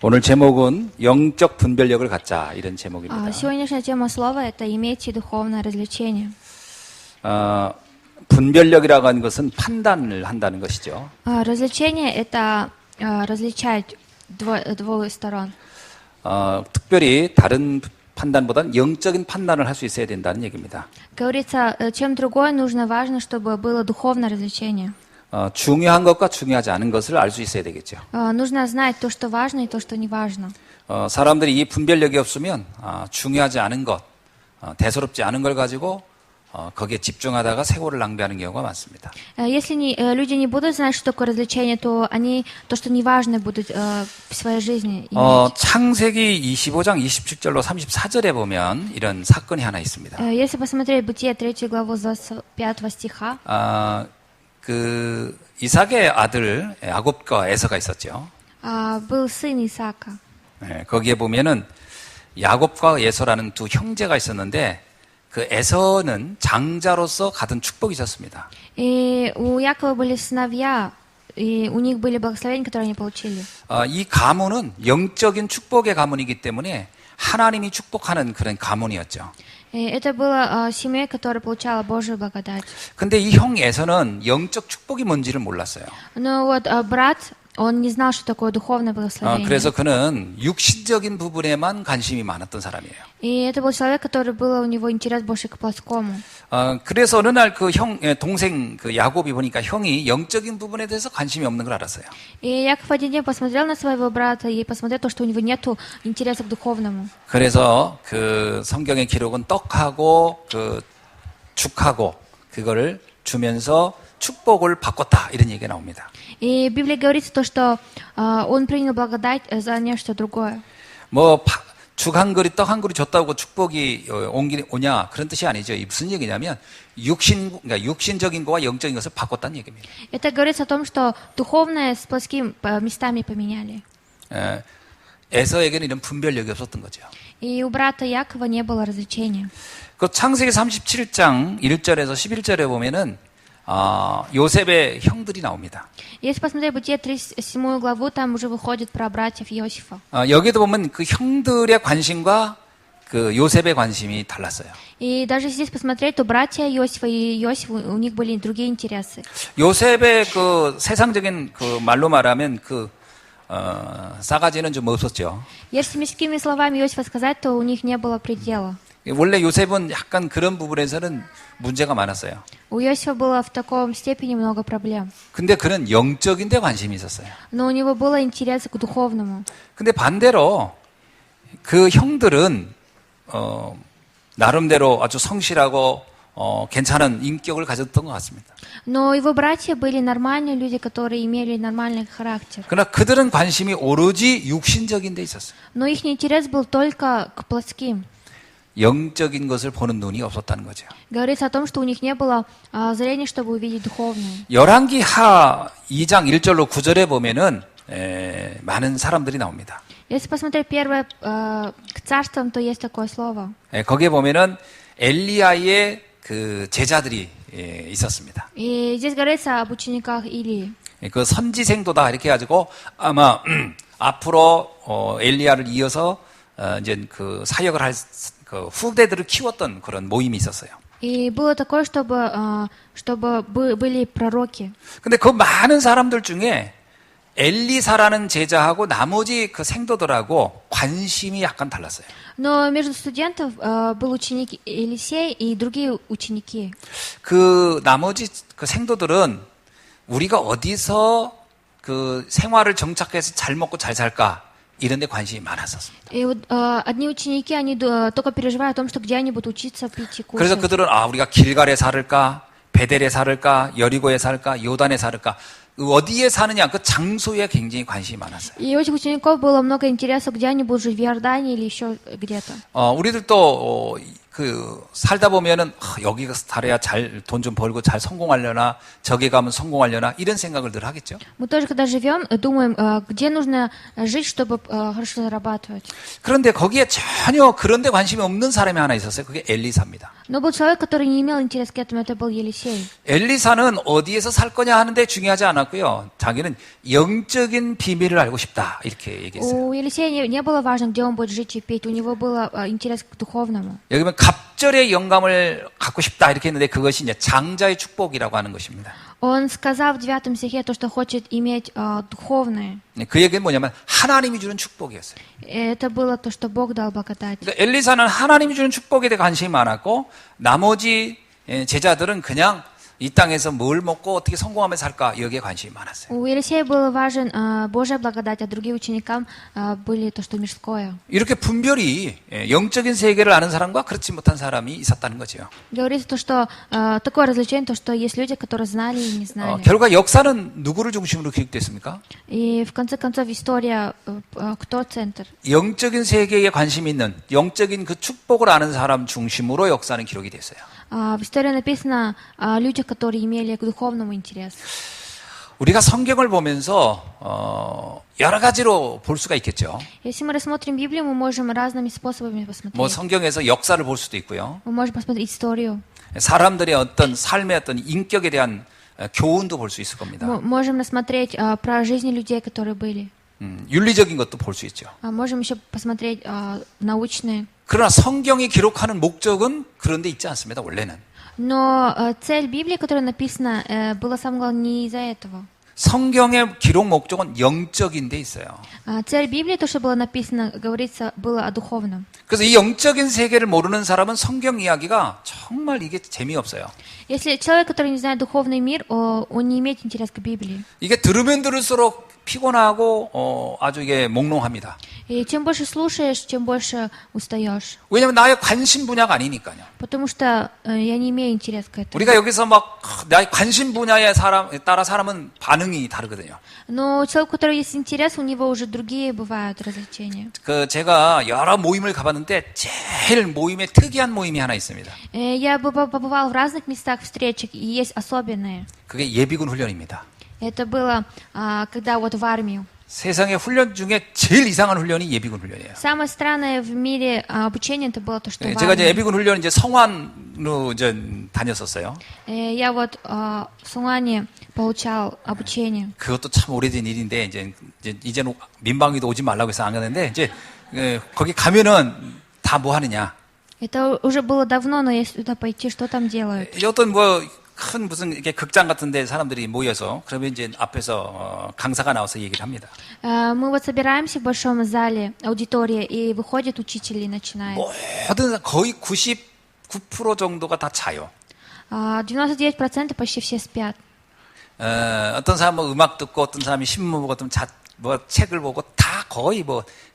오늘 제목은 영적 분별력을 갖자 이런 제목입니다. Сегодняшняя тема слова — это «Имейте духовное развлечение». 분별력이라고 하는 것은 판단을 한다는 것이죠. Развлечение — это различать двух сторон. 특별히 다른 판단보다는 영적인 판단을 할 수 있어야 된다는 얘기입니다. Говорится, чем другое важно, чтобы было духовное развлечение. 중요한 것과 중요하지 않은 것을 알 수 있어야 되겠죠. Нужно знать то, что важно, и то, что не важно. 사람들이 이 분별력이 없으면 중요하지 않은 것, 대수롭지 않은 걸 가지고 거기에 집중하다가 세월을 낭비하는 경우가 많습니다. Если люди не будут знать, что такое развлечение, то они то, что не важно, будут в своей жизни иметь. 창세기 25장 27절로 34절에 보면 이런 사건이 하나 있습니다. Если посмотреть Бытие 3 главу с 25 стиха, 그 이삭의 아들 야곱과 에서가 있었죠. был сын Исаака. 네, 거기에 보면은 야곱과 에서라는 두 형제가 있었는데 그 에서는 장자로서 받은 축복이 있었습니다. И у Якова были сыновья, и у них были благословения, которые они получили. 이 가문은 영적인 축복의 가문이기 때문에 하나님이 축복하는 그런 가문이었죠. И это была семья, которая получала Божию благодать. 근데 이 형 에서는 영적 축복이 뭔지를 몰랐어요. Но вот брат, он не знал, что такое духовное благословение. 그래서 그는 육신적인 부분에만 관심이 많았던 사람이에요. И это был человек, который был у него интерес больше к плоскому. 그래서 어느 날 그 동생 그 야곱이 보니까 형이 영적인 부분에 대해서 관심이 없는 걸 알았어요. И Яков один день посмотрел на своего брата и посмотрел то, что у него нету интереса к духовному. 그래서 그 성경의 기록은 떡하고 그 죽하고 그거를 주면서 축복을 바꿨다 이런 얘기가 나옵니다. И в Библии говорится то, что он принял благодать за нечто другое. 뭐 죽 한 그릇, 떡 한 그릇 줬다고 축복이 오냐 그런 뜻이 아니죠. 무슨 얘기냐면 그러니까 육신적인 거와 영적인 것을 바꿨다는 얘기입니다. Это говорится о том, что духовное с плоским местами поменяли. 에서에게는 이런 분별력이 없었던 거죠. И у брата Якова не было развлечения. 그 창세기 37장 1절에서 11절에 보면은 요셉의 형들이 나옵니다. Если посмотреть Бытие 37 главу, там уже выходит про братьев Иосифа. 여기도 보면 그 형들의 관심과 그 요셉의 관심이 달랐어요. И даже здесь посмотреть, то братья Иосифа и Иосиф, у них были другие интересы. 요셉의 그 세상적인 그 말로 말하면 그 싸가지는 좀 없었죠. Если мирскими словами Иосифа сказать, то у них не было предела. 원래 요셉은 약간 그런 부분에서는 문제가 많았어요. У Иосифа было в таком степени много проблем. 근데 그는 영적인 데 관심이 있었어요. Но у него было интерес к духовному. 근데 반대로 그 형들은 나름대로 아주 성실하고 괜찮은 인격을 가졌던 것 같습니다. Но его братья были нормальные люди, которые имели нормальный характер. 그러나 그들은 관심이 오로지 육신적인 데 있었어요. Но их интерес был только к плоским. 영적인 것을 보는 눈이 없었다는 거죠. Говорится о том, что у них не было зрения, чтобы увидеть духовное. 열왕기 하 2장 1절로 9절에 보면은 많은 사람들이 나옵니다. Если посмотреть первое к царствам, то есть такое слово. 거기에 보면은 엘리야의 그 제자들이 있었습니다. И здесь говорится об учениках Илии. 그 선지생도다 이렇게 해가지고 아마 앞으로 엘리야를 이어서 이제 그 사역을 할 그 후대들을 키웠던 그런 모임이 있었어요. И было такое, чтобы были пророки. 근데 그 많은 사람들 중에 엘리사라는 제자하고 나머지 그 생도들하고 관심이 약간 달랐어요. Но между студентов был ученик Елисей и другие ученики. 그 나머지 그 생도들은 우리가 어디서 그 생활을 정착해서 잘 먹고 잘 살까 이런 데 관심이 많았었습니다. И вот одни ученики, они только переживают о том, что где они будут учиться, пить и кушать. 그래서 그들은 우리가 길갈에 살을까, 베델에 살을까, 여리고에 살을까, 요단에 살을까, 어디에 사느냐 그 장소에 굉장히 관심이 많았어요. И у этих учеников было много интереса, где они будут жить, в Иордании или еще где-то. 우리들도 그 살다 보면은 여기가 살아야 잘 돈 좀 벌고 잘 성공하려나, 저기 가면 성공하려나 이런 생각을 늘 하겠죠. Мы тоже, когда живем, думаем, где нужно жить, чтобы хорошо зарабатывать. 그런데 거기에 전혀 그런 데 관심이 없는 사람이 하나 있었어요. 그게 엘리사입니다. Но был человек, который не имел интерес к этому, это был Елисей. 엘리사는 어디에서 살 거냐 하는데 중요하지 않았고요. 자기는 영적인 비밀을 알고 싶다 이렇게 얘기했어요. У Елисея не было важно, где он будет жить и петь. У него был интерес к духовному. 여기 보면 갑절의 영감을 갖고 싶다 이렇게 했는데 그것이 이제 장자의 축복이라고 하는 것입니다. Он сказал в 9 стихе то, что хочет иметь духовное. 그 얘기는 뭐냐면 하나님이 주는 축복이었어요. Это было то, что Бог дал благодать. 그러니까 엘리사는 하나님이 주는 축복에 대해 관심이 많았고 나머지 제자들은 그냥 이 땅에서 뭘 먹고 어떻게 성공하며 살까 여기에 관심이 많았어요. У Елисея было важен Божья благодать, а другим ученикам были то, что мирское. 이렇게 분별이 영적인 세계를 아는 사람과 그렇지 못한 사람이 있었다는 거죠. Говорится то, что такое развлечение, то, что есть люди, которые знали и не знали. 결과 역사는 누구를 중심으로 기록됐습니까? И в конце концов история, кто центр? 영적인 세계에 관심이 있는 영적인 그 축복을 아는 사람 중심으로 역사는 기록이 됐어요. В истории написано о людях, которые имели к духовному интерес. 우리가 성경을 보면서 여러 가지로 볼 수가 있겠죠. Если мы рассмотрим Библию, мы можем разными способами посмотреть. 뭐 성경에서 역사를 볼 수도 있고요. Мы можем посмотреть историю. 사람들의 어떤 삶의 어떤 인격에 대한 교훈도 볼 수 있을 겁니다. Мы можем рассмотреть про жизни людей, которые были. 윤리적인 것도 볼 수 있죠. Можем еще посмотреть научные. 그러나 성경이 기록하는 목적은 그런 데 있지 않습니다. 원래는. Но цель Библии, которая написана, была самое главное не из-за этого. 성경의 기록 목적은 영적인 데 있어요. Цель Библии, то, что было написано, говорится, было о духовном. 그래서 이 영적인 세계를 모르는 사람은 성경 이야기가 정말 이게 재미없어요. Если человек, который не знает духовный мир, он не имеет интерес к Библии. 이게 들으면 들을수록 피곤하고 아주 이게 몽롱합니다. И чем больше слушаешь, тем больше устаешь. 왜냐하면 나의 관심 분야가 아니니까요. Потому что я не имею интерес к этому. 우리가 여기서 막 나의 관심 분야에 따라 사람은 반응이 다르거든요. Но человек, у которого есть интерес, у него уже другие бывают развлечения. 제가 여러 모임을 가봤는데 제일 모임에 특이한 모임이 하나 있습니다. Я побывал в разных местах встречек, и есть особенные. 그게 예비군 훈련입니다. Это было, когда вот в армию. 세상의 훈련 중에 제일 이상한 훈련이 예비군 훈련이에요. Самое странное в мире обучение это было то, что в 제가 이제 армии. 예비군 훈련 이제 성환으로 이제 다녔었어요. Я вот в Сулане получал обучение. 그것도 참 오래된 일인데 이제는 민방위도 오지 말라고 해서 안 가는데 이제 거기 가면은 다 뭐 하느냐? Это уже было давно, но если туда пойти, что там делают? 어떤 큰 무슨 이렇게 극장 같은데 사람들이 모여서 그러면 이제 앞에서 강사가 나와서 얘기를 합니다. Мы вот собираемся в большом зале, аудитория, и выходит учитель и начинает. 모든 거의 99% 정도가 다 자요. 99% почти все спят. 어떤 사람은 음악 듣고 어떤 사람이 신문 보고 어떤 책을 보고 다 거의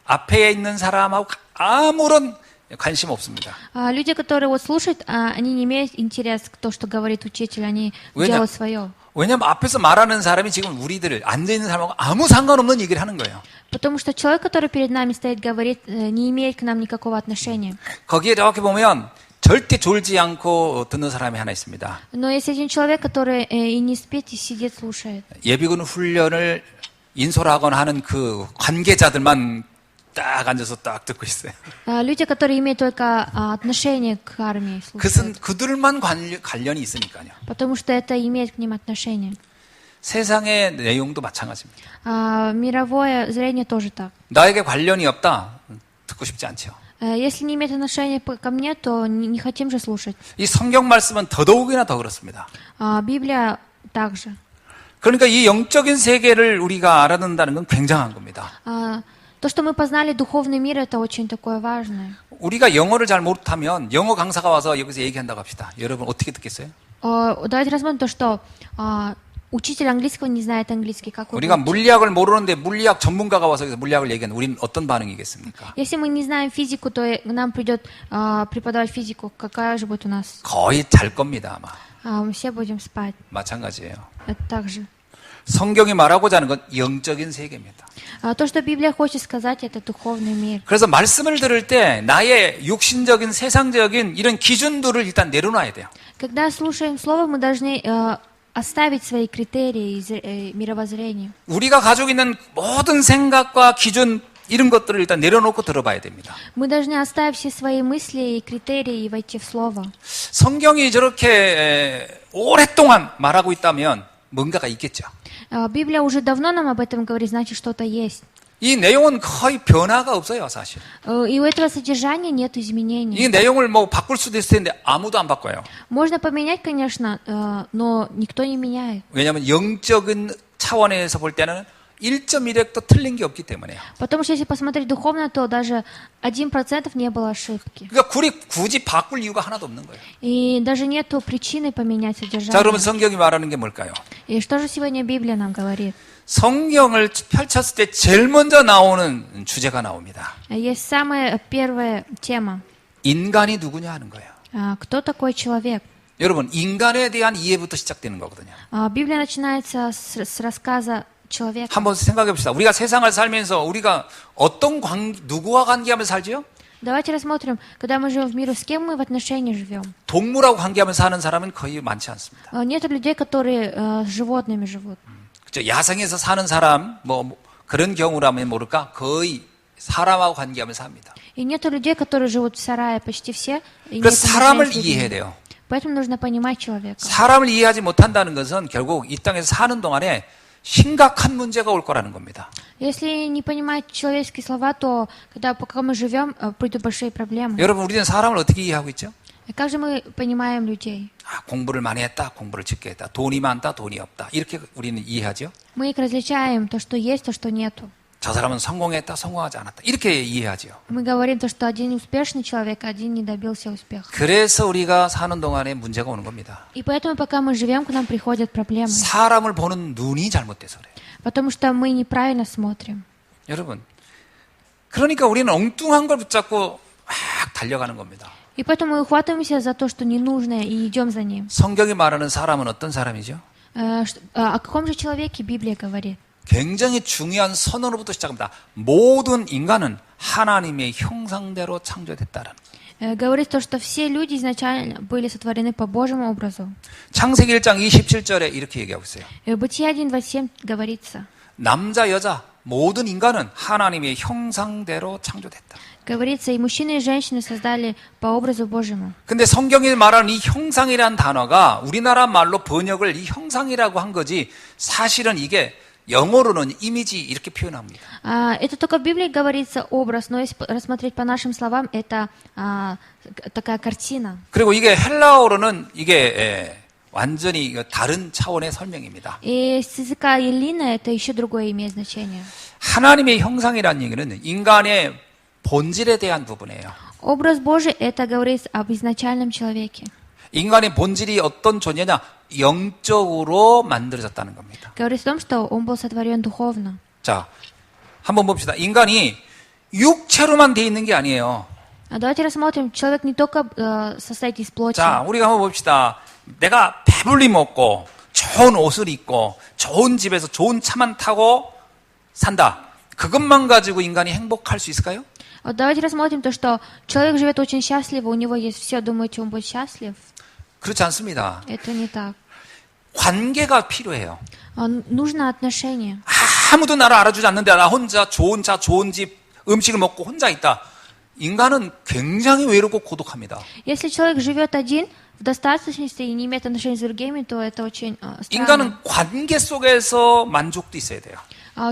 앞에 있는 사람하고 아무런 관심 없습니다. Люди, которые вот слушают, они не имеют интерес к тому, что говорит учитель, они делают свое. 왜냐하면 앞에서 말하는 사람이 지금 우리들 앉아있는 사람하고 아무 상관없는 얘기를 하는 거예요. Потому что человек, который перед нами стоит, говорит, не имеет к нам никакого отношения. 거기에 이렇게 보면 절대 졸지 않고 듣는 사람이 하나 있습니다. Но есть один человек, который и не спит, и сидит, слушает. 예비군 훈련을 인솔하거나 하는 그 관계자들만 딱 앉아서 딱 듣고 있어요. Люди, которые имеют только отношение к армии, 그것은 слушают. 그들만 관련이 있으니까요. Потому что это имеет к ним отношение. 세상의 내용도 마찬가지입니다. Мировое зрение тоже так. 나에게 관련이 없다, 듣고 싶지 않죠. Если не имеет отношения ко мне, то не хотим же слушать. 이 성경 말씀은 더더욱이나 더 그렇습니다. Библия также. 그러니까 이 영적인 세계를 우리가 알아듣는다는 건 굉장한 겁니다. То, что мы познали духовный мир, это очень такое важное. 우리가 영어를 잘 못하면 영어 강사가 와서 여기서 얘기한다고 합시다. 여러분 어떻게 듣겠어요? Давайте рассмотрим то, что учитель английского не знает английский. Как 우리가 물리학을 모르는데 물리학 전문가가 와서 여기서 물리학을 얘기하는 우리는 어떤 반응이겠습니까? Если мы не знаем физику, то нам придет преподавать физику. Какая же будет у нас? 거의 잘 겁니다 아마. Мы все будем спать. 마찬가지예요. Это так же. 성경이 말하고자 하는 건 영적인 세계입니다. То, что Библия хочет сказать, это духовный мир. 그래서 말씀을 들을 때 나의 육신적인 세상적인 이런 기준들을 일단 내려놔야 돼요. Когда слушаем Слово, мы должны оставить свои критерии мировоззрения. 우리가 가지고 있는 모든 생각과 기준 이런 것들을 일단 내려놓고 들어봐야 됩니다. Мы должны оставить все свои мысли и критерии и войти в Слово. 성경이 저렇게 오랫동안 말하고 있다면 뭔가가 있겠죠. Библия уже давно нам об этом говорит, значит, что-то есть. 이 내용은 거의 변화가 없어요, 사실. И у этого содержания нет изменений. 이 내용을 뭐 바꿀 수도 있을 텐데 아무도 안 바꿔요. Можно поменять, конечно, но никто не меняет. 왜냐하면 영적인 차원에서 볼 때는 1.1획도 틀린 게 없기 때문에요. Потому что если посмотреть духовно, то даже 1% не было ошибки. 그러니까 굳이 바꿀 이유가 하나도 없는 거예요. И даже нету причины поменять 자, содержание. 그러면 성경이 말하는 게 뭘까요? И что же сегодня Библия нам говорит? 성경을 펼쳤을 때 제일 먼저 나오는 주제가 나옵니다. Есть самая первая тема. 인간이 누구냐 하는 거예요. Кто такой человек? 여러분, 인간에 대한 이해부터 시작되는 거거든요. Библия начинается с рассказа человека. 한번 생각해 봅시다. 우리가 세상을 살면서 우리가 누구와 관계하면서 살지요? Давайте рассмотрим, когда мы живем в мире, с кем мы в отношении живем. 동물하고 관계하면서 사는 사람은 거의 많지 않습니다. Нет людей, которые с животными живут. 그렇죠? 야생에서 사는 사람, 그런 경우라면 모를까? 거의 사람하고 관계하면서 삽니다. И нету людей, которые живут в сарае, почти все. 그래서 사람을 이해해야 돼요. Поэтому нужно понимать человека. 사람을 이해하지 못한다는 것은 결국 이 땅에서 사는 동안에 심각한 문제가 올 거라는 겁니다. Если не понимать человеческие слова, то пока мы живем, придут большие проблемы. 여러분, 우리는 사람을 어떻게 이해하고 있죠? Как же мы понимаем людей? 공부를 많이 했다, 공부를 적게 했다, 돈이 많다, 돈이 없다. 이렇게 우리는 이해하죠? Мы их различаем, то, что есть, то, что нету. 저 사람은 성공했다, 성공하지 않았다. 이렇게 이해하죠. Мы говорим то, что один успешный человек, один не добился успеха. 그래서 우리가 사는 동안에 문제가 오는 겁니다. И поэтому, пока мы живем, к нам приходят проблемы. 사람을 보는 눈이 잘못돼서 그래요. Потому что мы неправильно смотрим. 여러분, 그러니까 우리는 엉뚱한 걸 붙잡고 막 달려가는 겁니다. И поэтому мы ухватываемся за то, что ненужное, и идем за ним. 성경이 말하는 사람은 어떤 사람이죠? О каком же человеке Библия говорит? 굉장히 중요한 선언으로부터 시작합니다. 모든 인간은 하나님의 형상대로 창조됐다는. Говорит то, что все люди изначально были сотворены по Божьему образу. 창세기 1장 27절에 이렇게 얘기하고 있어요. Бытие 1:27 говорится. 남자, 여자, 모든 인간은 하나님의 형상대로 창조됐다. Говорится, и мужчины, и женщины создали по образу Божьему. 근데 성경이 말하는 이 형상이라는 단어가 우리나라 말로 번역을 이 형상이라고 한 거지 사실은 이게 영어로는 이미지 이렇게 표현합니다. Это только в Библии говорится образ, но если рассмотреть по нашим словам, это такая картина. 그리고 이게 헬라어로는 이게 완전히 다른 차원의 설명입니다. И с языка Еллина это еще другое имеет значение. 하나님의 형상이라는 얘기는 인간의 본질에 대한 부분이에요. Образ Божий это говорит об изначальном человеке. 인간의 본질이 어떤 존재냐? 영적으로 만들어졌다는 겁니다. Говорит о том, что он был сотворен духовно. 자, 한번 봅시다. 인간이 육체로만 돼 있는 게 아니에요. Давайте рассмотрим, человек не только состоит из плоти. 자, 우리가 한번 봅시다. 내가 배불리 먹고 좋은 옷을 입고 좋은 집에서 좋은 차만 타고 산다. 그것만 가지고 인간이 행복할 수 있을까요? Давайте рассмотрим то, что человек живет очень счастливо, у него есть все, думаете, он будет счастлив? 그렇지 않습니다. Это не так. 관계가 필요해요. Нужно отношение. 아무도 나를 알아주지 않는데 나 혼자 좋은 차, 좋은 집, 음식을 먹고 혼자 있다. 인간은 굉장히 외롭고 고독합니다. Если человек живет один, в достаточности и не имеет отношений с другими, то это очень странно. 인간은 관계 속에서 만족도 있어야 돼요.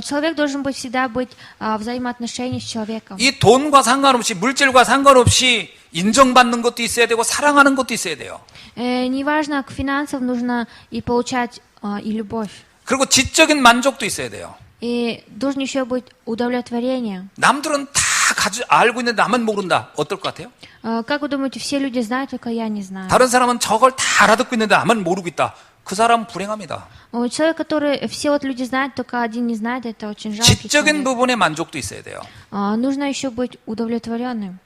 Человек должен быть всегда быть в взаимоотношении с человеком. 이 돈과 상관없이 물질과 상관없이 인정받는 것도 있어야 되고 사랑하는 것도 있어야 돼요. Неважно, к финансам нужно и получать и любовь. 그리고 지적인 만족도 있어야 돼요. И должен еще быть удовлетворение. 남들은 다 알고 있는데 나만 모른다. 어떨 것 같아요? Как вы думаете, все люди знают, только я не знаю? 다른 사람은 저걸 다 알아듣고 있는데 나만 모르고 있다. 그 사람은 불행합니다. Человек, который все вот люди знают, только один не знает, это очень жалко. 지적인 부분에 만족도 있어야 돼요. Нужно еще быть удовлетворенным.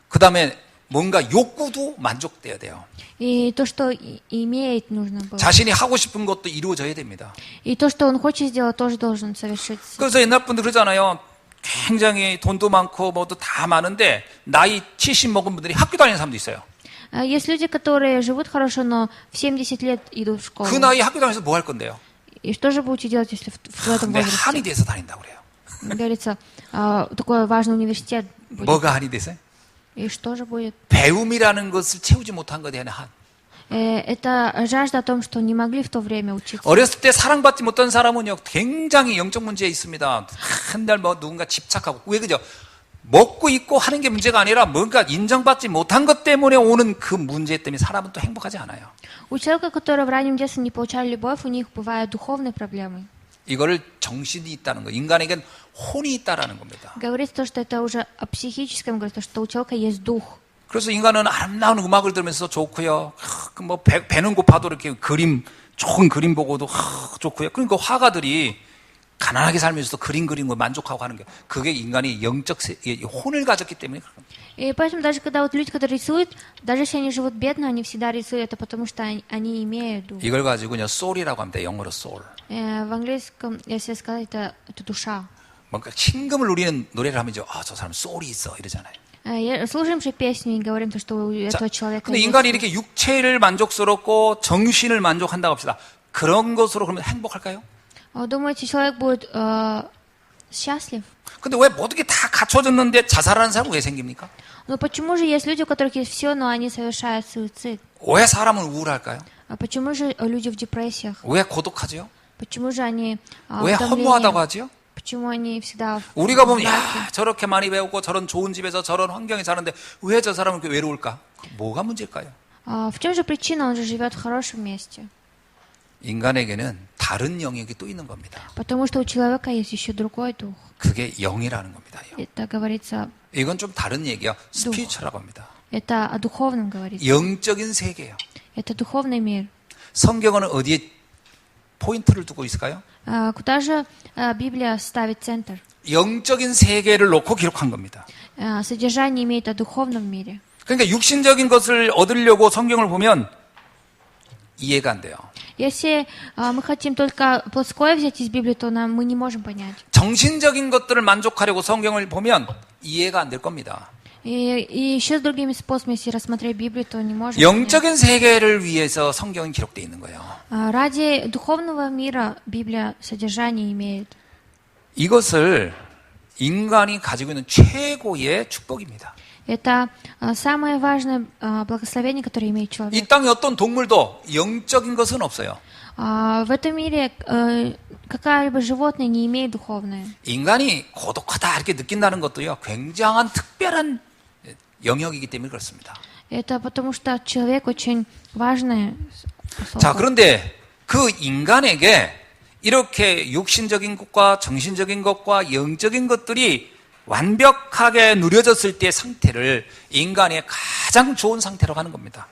그 다음에 뭔가 욕구도 만족돼야 돼요. И то, что имеет, нужно было. 자신이 하고 싶은 것도 이루어져야 됩니다. И то, что он хочет сделать, тоже должен совершиться. 그래서 옛날 분들 그러잖아요. 굉장히 돈도 많고 뭐도 다 많은데 나이 70 먹은 분들이 학교 다니는 사람도 있어요. Есть люди, которые живут хорошо, но в 70 лет идут в школу. 그 나이 학교 다니면서 뭐 할 건데요? И что же будете делать, если в этом 내 한이 возрасте? 돼서 다닌다고 그래요. Говорится, такой важный университет будет. 뭐가 한이 됐어요? И что же будет? 배움이라는 것을 채우지 못한 것에 대한 한. Это жажда о том, что не могли в то время учиться. 어렸을 때 사랑받지 못한 사람은요, 굉장히 영적 문제에 있습니다. 한 달 뭐 누군가 집착하고. 왜 그죠? 먹고 입고 하는 게 문제가 아니라 뭔가 인정받지 못한 것 때문에 오는 그 문제 때문에 사람은 또 행복하지 않아요. У человека, который в раннем детстве не получали любовь, у них бывают духовные проблемы. 이거를 정신이 있다는 거. 인간에겐 혼이 있다라는 겁니다. Говорится то, что это уже о психическом, говорится, что у человека есть дух. 그래서 인간은 아름다운 음악을 들으면서 좋고요. 뭐 배는 고파도 이렇게 좋은 그림 보고도 좋고요. 그러니까 화가들이 가난하게 살면서도 그림 그리고 만족하고 하는 게 그게 인간이 영적 혼을 가졌기 때문에 그런 겁니다. И поэтому даже когда вот люди, которые рисуют, даже если они живут бедно, они всегда рисуют это потому, что они имеют дух. 이걸 가지고요 soul이라고 합니다. 영어로 soul. В английском, если сказать, это душа. 뭔가 신금을 누리는 노래를 하면 저 사람 soul이 있어 이러잖아요. Слушаем же песню и говорим то, что у этого человека 근데 есть 인간이 дух. 이렇게 육체를 만족스럽고 정신을 만족한다고 합시다. 그런 것으로 그러면 행복할까요? Думаете, человек будет счастлив? 근데 왜 모든 게 다 갖춰졌는데 자살하는 사람은 왜 생깁니까? Но почему же есть люди, у которых есть все, но они совершают суицид? 왜 사람은 우울할까요? А почему же люди в депрессиях? 왜 고독하죠? Почему же они 왜 허무하다고 하지요? Почему они всегда в 우리가 보면 мраке? 야 저렇게 많이 배우고 저런 좋은 집에서 저런 환경에 사는데 왜 저 사람은 이렇게 외로울까? 뭐가 문제일까요? В чем же причина? Он же живет в хорошем месте. 인간에게는 다른 영역이 또 있는 겁니다. Потому что у человека есть еще другой дух. 그게 영이라는 겁니다. 영. Это говорится, 이건 좀 다른 얘기야. 스피처라고 합니다. это о духовном говорится. 영적인 세계예요. Это духовный мир. 성경은 어디에 포인트를 두고 있을까요? Куда же Библия ставит центр? 영적인 세계를 놓고 기록한 겁니다. Содержание имеет о духовном мире. 그러니까 육신적인 것을 얻으려고 성경을 보면 이해가 안 돼요. Если мы хотим только плоское взять из Библии, то мы не можем понять. 정신적인 것들을 만족하려고 성경을 보면 이해가 안 될 겁니다. И еще с другими способами, если рассмотреть Библию, то не можем понять. 영적인 세계를 위해서 성경은 기록되어 있는 거예요. Ради духовного мира Библия содержание имеет. 이것을 인간이 가지고 있는 최고의 축복입니다. Это самое важное благословение, которое имеет 이 человек. 땅의 어떤 동물도 영적인 것은 없어요. В этом мире какое-либо животное не имеет духовное. 인간이 고독하다 이렇게 느낀다는 것도요, 굉장한 특별한 영역이기 때문에 그렇습니다. Это потому что человек очень важное. 자, 그런데 그 인간에게 이렇게 육신적인 것과 정신적인 것과 영적인 것들이 완벽하게 누려졌을 때의 상태를 인간의 가장 좋은 상태로 가는 겁니다.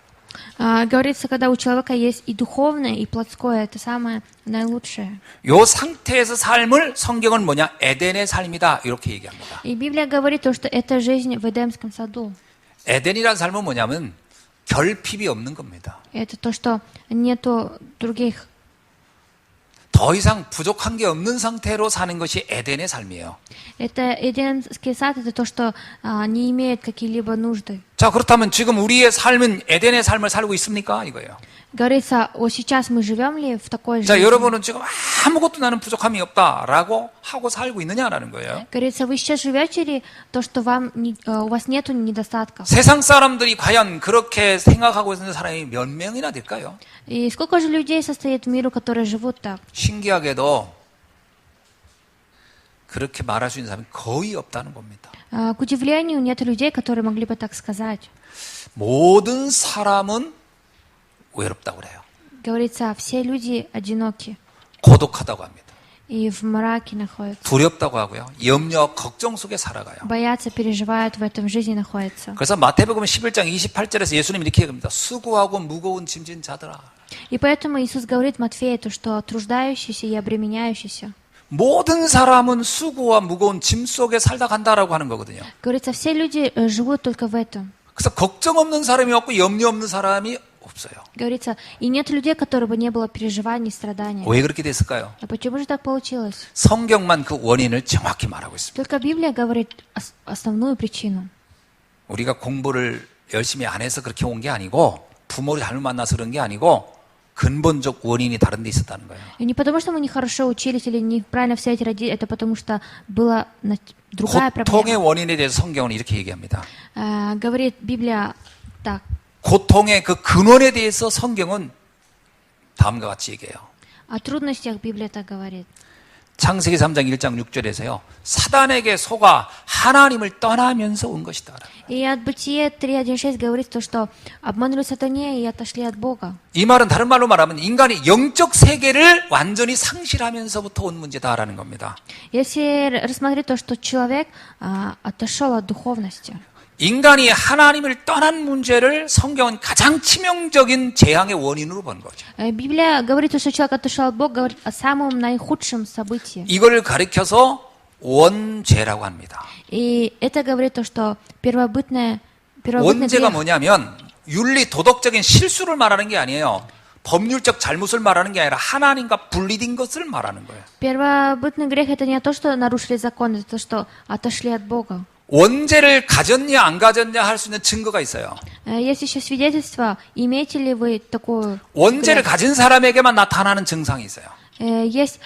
Говорится, когда у человека есть и духовное, и плотское, это самое наилучшее. 이 상태에서 삶을 성경은 뭐냐? 에덴의 삶이다 이렇게 얘기합니다. И Библия говорит то, что это жизнь в Эдемском саду. 에덴이라는 삶은 뭐냐면 결핍이 없는 겁니다. Это то, что нету других. 더 이상 부족한 게 없는 상태로 사는 것이 에덴의 삶이에요. Это Эдемский сад, это то, что не имеет какие-либо нужды. 자, 그렇다면 지금 우리의 삶은 에덴의 삶을 살고 있습니까? 이거예요. Говорится, сейчас мы живем ли в такой 자, жизни? 여러분은 지금 아무것도 나는 부족함이 없다라고 하고 살고 있느냐라는 거예요. Говорится, вы сейчас живете ли то, что у вас нету недостатков? 세상 사람들이 과연 그렇게 생각하고 있는 사람이 몇 명이나 될까요? И сколько же людей состоит в миру, которые живут так? 신기하게도 그렇게 말할 수 있는 사람이 거의 없다는 겁니다. К удивлению, нет людей, которые могли бы так сказать. 모든 사람은 외롭다고 그래요. Говорится, все люди одиноки 고독하다고 합니다. и в мраке находятся. 두렵다고 하고요. 염려, 걱정 속에 살아가요. Боятся, переживают, в этом жизни находятся. 그래서 마태복음 11장 28절에서 예수님이 이렇게 얘기합니다. 수고하고 무거운 짐진 자들아. И поэтому Иисус говорит Матфею, то, что труждающийся и обременяющийся. 모든 사람은 수고와 무거운 짐 속에 살다 간다라고 하는 거거든요. Говорится, все люди живут только в этом. 그래서 걱정 없는 사람이 없고 염려 없는 사람이 없어요. Говорится, и нет людей, которые бы не было переживаний, страданий. 왜 그렇게 됐을까요? А почему же так получилось? 성경만 그 원인을 정확히 말하고 있습니다. Только Библия говорит основную причину. 우리가 공부를 열심히 안 해서 그렇게 온 게 아니고 부모를 잘못 만나서 그런 게 아니고 근본적 원인이 다른 데 있었다는 거예요. И не потому, что мы нехорошо учились или неправильно в совете родили, это потому, что была другая 고통의 проблема. 원인에 대해서 성경은 이렇게 얘기합니다. Говорит Библия так. 고통의 그 근원에 대해서 성경은 다음과 같이 얘기해요. О трудностях Библия так говорит. 창세기 3장 1장 6절에서요. 사단에게 속아 하나님을 떠나면서 온 것이다. И от Бытие 3.1.6 говорит то, что обманули сатане и отошли от Бога. 이 말은 다른 말로 말하면 인간이 영적 세계를 완전히 상실하면서부터 온 문제다라는 겁니다. Если рассмотреть то, что человек отошел от духовности, 인간이 하나님을 떠난 문제를 성경은 가장 치명적인 재앙의 원인으로 본 거죠. Библия говорит, что человек отошел от Бога, говорит о самом наихудшем событии. 이걸 가리켜서 원죄라고 합니다. И это говорит то, что первобытный 원죄가 грех. 뭐냐면 윤리 도덕적인 실수를 말하는 게 아니에요. 법률적 잘못을 말하는 게 아니라 하나님과 분리된 것을 말하는 거예요. Первобытный грех это не то, что нарушили закон, это то, что отошли от Бога. 원죄를 가졌냐 안 가졌냐 할 수 있는 증거가 있어요. Есть еще свидетельство, имеете ли вы такую 원죄를 грех? 가진 사람에게만 나타나는 증상이 있어요. Есть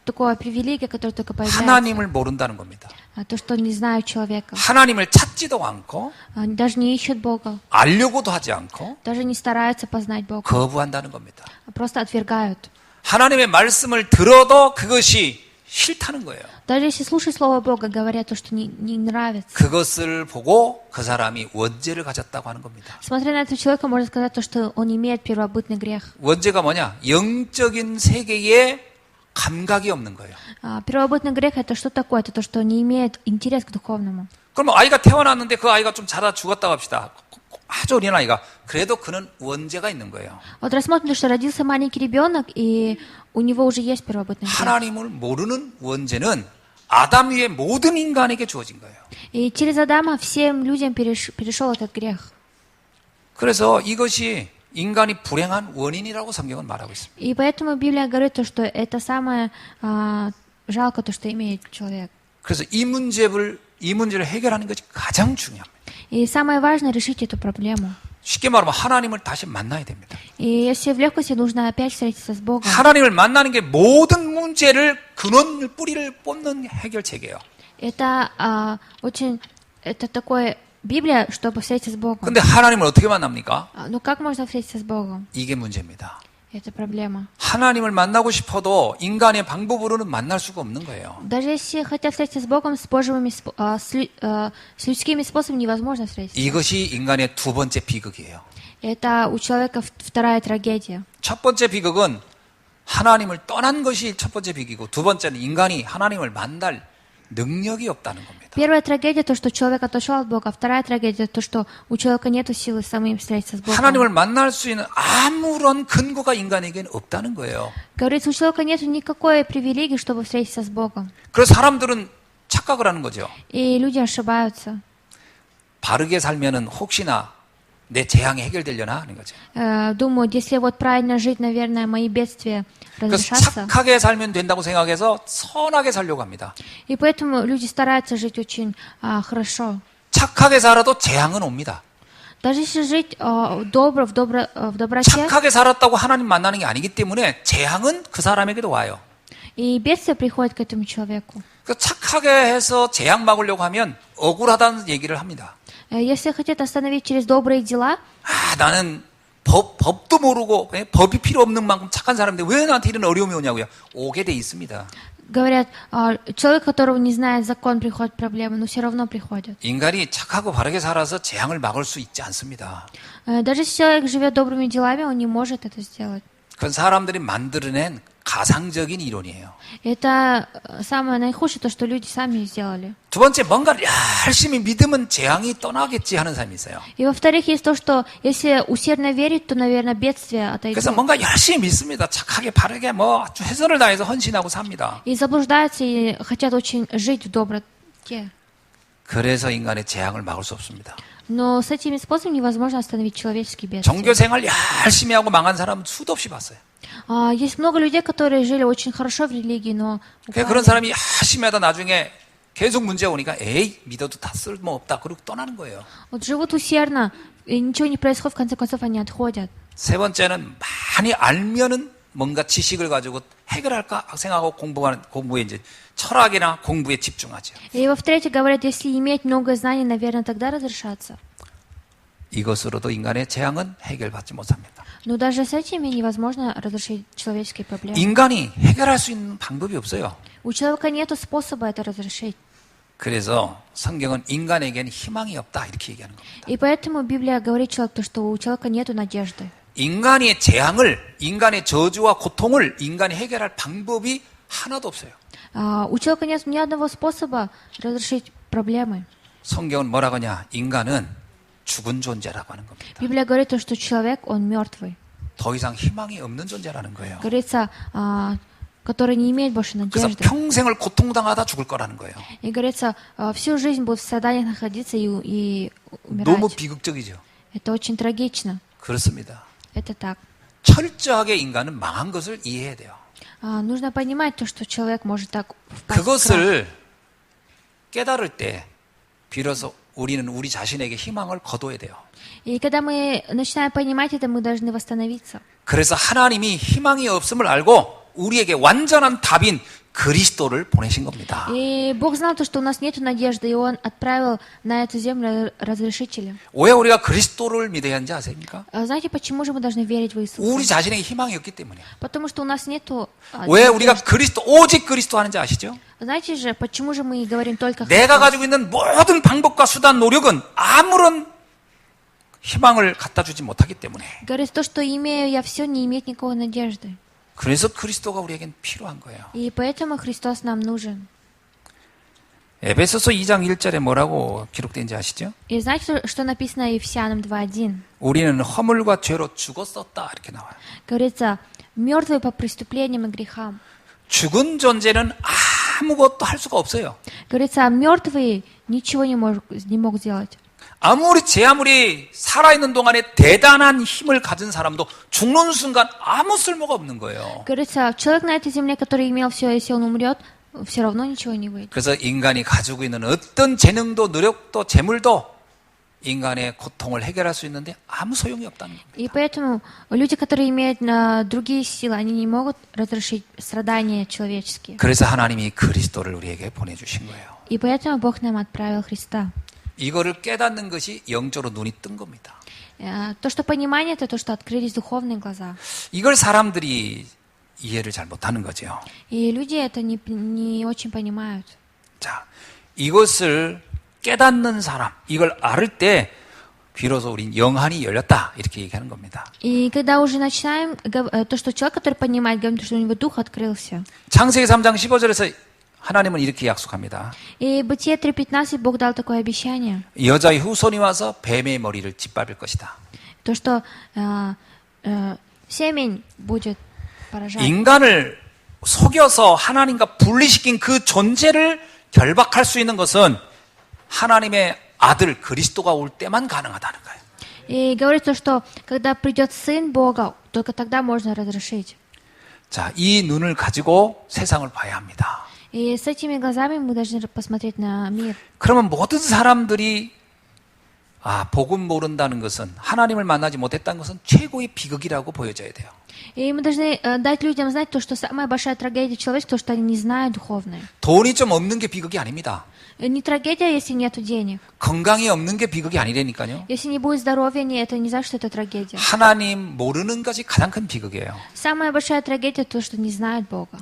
такое привилегия, которое только появляется. 하나님을 모른다는 겁니다. То, что не знают человека. 하나님을 찾지도 않고 Они даже не ищут Бога, 알려고도 하지 않고 даже не стараются познать Бога. 거부한다는 겁니다. Просто отвергают. 하나님의 말씀을 들어도 그것이 싫다는 거예요. Даже если слушать Слово Бога, говорят то, что не нравится. 그것을 보고 그 사람이 원죄를 가졌다고 하는 겁니다. Смотря на этого человека, можно сказать то, что он имеет первобытный грех. 원죄가 뭐냐? 영적인 세계에 감각이 없는 거예요. Первобытный грех это что такое? Это то, что не имеет интерес к духовному. 그럼 아이가 태어났는데 그 아이가 좀 자다 죽었다고 합시다. 아주 어린 아이가. 그래도 그는 원죄가 있는 거예요. Вот рассмотрим, что родился маленький ребенок, и у него уже есть первобытный грех. 하나님을 모르는 원죄는 아담 위에 모든 인간에게 주어진 거예요. И через Адама всем людям перешел этот грех. 그래서 이것이 인간이 불행한 원인이라고 성경은 말하고 있습니다. И поэтому Библия говорит, то, что это самое жалко, то, что имеет человек. 그래서 이 문제를 해결하는 것이 가장 중요합니다. И самое важное решить эту проблему. 쉽게 말하면 하나님을 다시 만나야 됩니다. И если в легкости нужно опять встретиться с Богом. 하나님을 만나는 게 모든 문제를 근원 뿌리를 뽑는 해결책이에요. Это это такое Библия, чтобы встретиться с Богом. 근데 하나님을 어떻게 만납니까? Ну как можно встретиться с Богом? 이게 문제입니다. Это проблема. 하나님을 만나고 싶어도 인간의 방법으로는 만날 수가 없는 거예요. Даже если хотят встретиться с Богом, с людскими способами невозможно встретиться. 이것이 인간의 두 번째 비극이에요. Это у человека вторая трагедия. 첫 번째 비극은 하나님을 떠난 것이 첫 번째 비극이고 두 번째는 인간이 하나님을 만날 능력이 없다는 겁니다. Первая трагедия то, что человек отошел от Бога. Вторая трагедия то, что у человека нет силы самим встретиться с Богом. 하나님을 만날 수 있는 아무런 근거가 인간에게는 없다는 거예요. Говорится, у человека нет никакой привилегии, чтобы встретиться с Богом. 그래서 사람들은 착각을 하는 거죠. И люди ошибаются. 바르게 살면은 혹시나 내 재앙이 해결되려나 하는 거죠. Думают, если вот правильно жить, наверное, мои бедствия 그래서 разрешатся. 착하게 살면 된다고 생각해서 선하게 살려고 합니다. И поэтому люди стараются жить очень хорошо. 착하게 살아도 재앙은 옵니다. Даже если жить в доброте, 착하게 살았다고 하나님 만나는 게 아니기 때문에 재앙은 그 사람에게도 와요. и бедствие приходит к этому человеку. 그 착하게 해서 재앙 막으려고 하면 억울하다는 얘기를 합니다. Если хотят остановить через добрые дела, 나는 법도 모르고 법이 필요 없는 만큼 착한 사람인데 왜 나한테 이런 어려움이 오냐고요. 오게 돼 있습니다. говорят, человек, которого не знает закон, приходят проблемы, но все равно приходят. 인간이 착하고 바르게 살아서 재앙을 막을 수 있지 않습니다. Даже если человек живет добрыми делами, он не может это сделать. 그건 사람들이 만들어낸 가상적인 이론이에요. Это самое наихудшее, то, что люди сами сделали. 두 번째, 뭔가 열심히 믿으면 재앙이 떠나겠지 하는 사람이 있어요. И во-вторых, есть то, что если усердно верить, то, наверное, бедствия 그래서 отойдут. 뭔가 열심히 믿습니다. 착하게 바르게 최선을 다해서 헌신하고 삽니다. И заблуждаются, и хотят очень жить в доброте. 그래서 인간의 재앙을 막을 수 없습니다. Но с этими способами невозможно остановить человеческие бедствия. 종교 생활 열심히 하고 망한 사람은 수도 없이 봤어요. Есть много людей, которые жили очень хорошо в религии, но 그런 사람이 열심히 하다 나중에 계속 문제가 오니까 에이 믿어도 다 쓸모없다 그러고 떠나는 거예요. вот живут усердно, и ничего не происходит, в конце концов они отходят. 세 번째는 많이 알면은 뭔가 지식을 가지고 해결할까 생각하고 공부에 이제 철학이나 공부에 집중하죠. И во-вторых, говорят, если иметь много знаний, наверное, тогда разрешаться. 이것으로도 인간의 재앙은 해결받지 못합니다. Но даже с этими невозможно разрешить человеческие проблемы. 인간이 해결할 수 있는 방법이 없어요. У человека нет способа это разрешить. 그래서 성경은 인간에게는 희망이 없다 이렇게 얘기하는 겁니다. И поэтому Библия говорит человеку, что у человека нет надежды. 인간의 재앙을, 인간의 저주와 고통을 인간이 해결할 방법이 하나도 없어요. У человека нет ни одного способа разрешить проблемы. 성경은 뭐라고 하냐? 인간은 죽은 존재라고 하는 겁니다. Библия говорит, что человек, он мертвый. 더 이상 희망이 없는 존재라는 거예요. Говорится, который не имеет больше 그래서 надежды. 평생을 고통당하다 죽을 거라는 거예요. И говорится, всю жизнь будет в страданиях находиться и 너무 умирать. 비극적이죠. Это очень трагично. 그렇습니다. Это так. 철저하게 인간은 망한 것을 이해해야 돼요. Нужно понимать то, что человек может так впасть в крах. 그것을 깨달을 때 비로소 우리는 우리 자신에게 희망을 거둬야 돼요. И когда мы начинаем понимать это, мы должны восстановиться. 그래서 하나님이 희망이 없음을 알고 우리에게 완전한 답인 그리스도를 보내신 겁니다. И Бог знал то, что у нас нет надежды, и Он отправил на эту землю разрешителя. 왜 우리가 그리스도를 믿어야 하는지 아십니까? Знаете, почему же мы должны верить в 우리 Иисуса? 자신에게 희망이 없기 때문에. Потому что у нас нету 왜 우리가 надежды. 그리스도 오직 그리스도 하는지 아시죠? Знаете же, почему же мы говорим только 내가 Христос? 가지고 있는 모든 방법과 수단, 노력은 아무런 희망을 갖다 주지 못하기 때문에. Говорит, то, что имею я все, не имеет никакой надежды. 그래서 그리스도가 우리에겐 필요한 거예요. И поэтому Христос нам нужен. 에베소서 2장 1절에 뭐라고 기록된지 아시죠? И знаете, что написано Ефесянам 2:1? 우리는 허물과 죄로 죽었었다 이렇게 나와요. Говорится, мертвые по преступлениям и грехам. 죽은 존재는 아무것도 할 수가 없어요. Говорится, мертвые ничего не могут сделать. 아무리 살아있는 동안에 대단한 힘을 가진 사람도 죽는 순간 아무 쓸모가 없는 거예요. Говорится, человек на этой земле, который имел все, если он умрет, все равно ничего не выйдет. 그래서 인간이 가지고 있는 어떤 재능도 노력도 재물도 인간의 고통을 해결할 수 있는데 아무 소용이 없다는 겁니다. И поэтому люди, которые имеют другие силы, они не могут разрешить страдания человеческие. 그래서 하나님이 그리스도를 우리에게 보내주신 거예요. И поэтому Бог нам отправил Христа. 이거를 깨닫는 것이 영적으로 눈이 뜬 겁니다. То, что понимание, это то, что открылись духовные глаза. 이걸 사람들이 이해를 잘 못하는 거죠. И люди это не очень понимают. 자, 이것을 깨닫는 사람, 이걸 알을 때 비로소 우린 영안이 열렸다 이렇게 얘기하는 겁니다. И когда уже начинаем, то, что человек, который понимает, говорит, что у него дух открылся. 창세기 3장 15절에서 하나님은 이렇게 약속합니다. И Бытие 3:15 Бог дал такое обещание, 여자의 후손이 와서 뱀의 머리를 짓밟을 것이다. то, что семень будет поражать. 인간을 속여서 하나님과 분리시킨 그 존재를 결박할 수 있는 것은 하나님의 아들 그리스도가 올 때만 가능하다는 거예요. И говорится, что когда придет Сын Бога, только тогда можно разрешить. 자, 이 눈을 가지고 세상을 봐야 합니다. И с этими глазами мы должны посмотреть на мир. 그러면 모든 사람들이 복음 모른다는 것은 하나님을 만나지 못했다는 것은 최고의 비극이라고 보여져야 돼요. И мы должны дать людям знать то, что самая большая трагедия человечества, то, что они не знают духовное. 돈이 좀 없는 게 비극이 아닙니다. Не трагедия, если нет денег. 건강이 없는 게 비극이 아니라니까요. Если не будет здоровья, это не значит, что это трагедия. 하나님 모르는 것이 가장 큰 비극이에요. Самая большая трагедия то, что не знают Бога.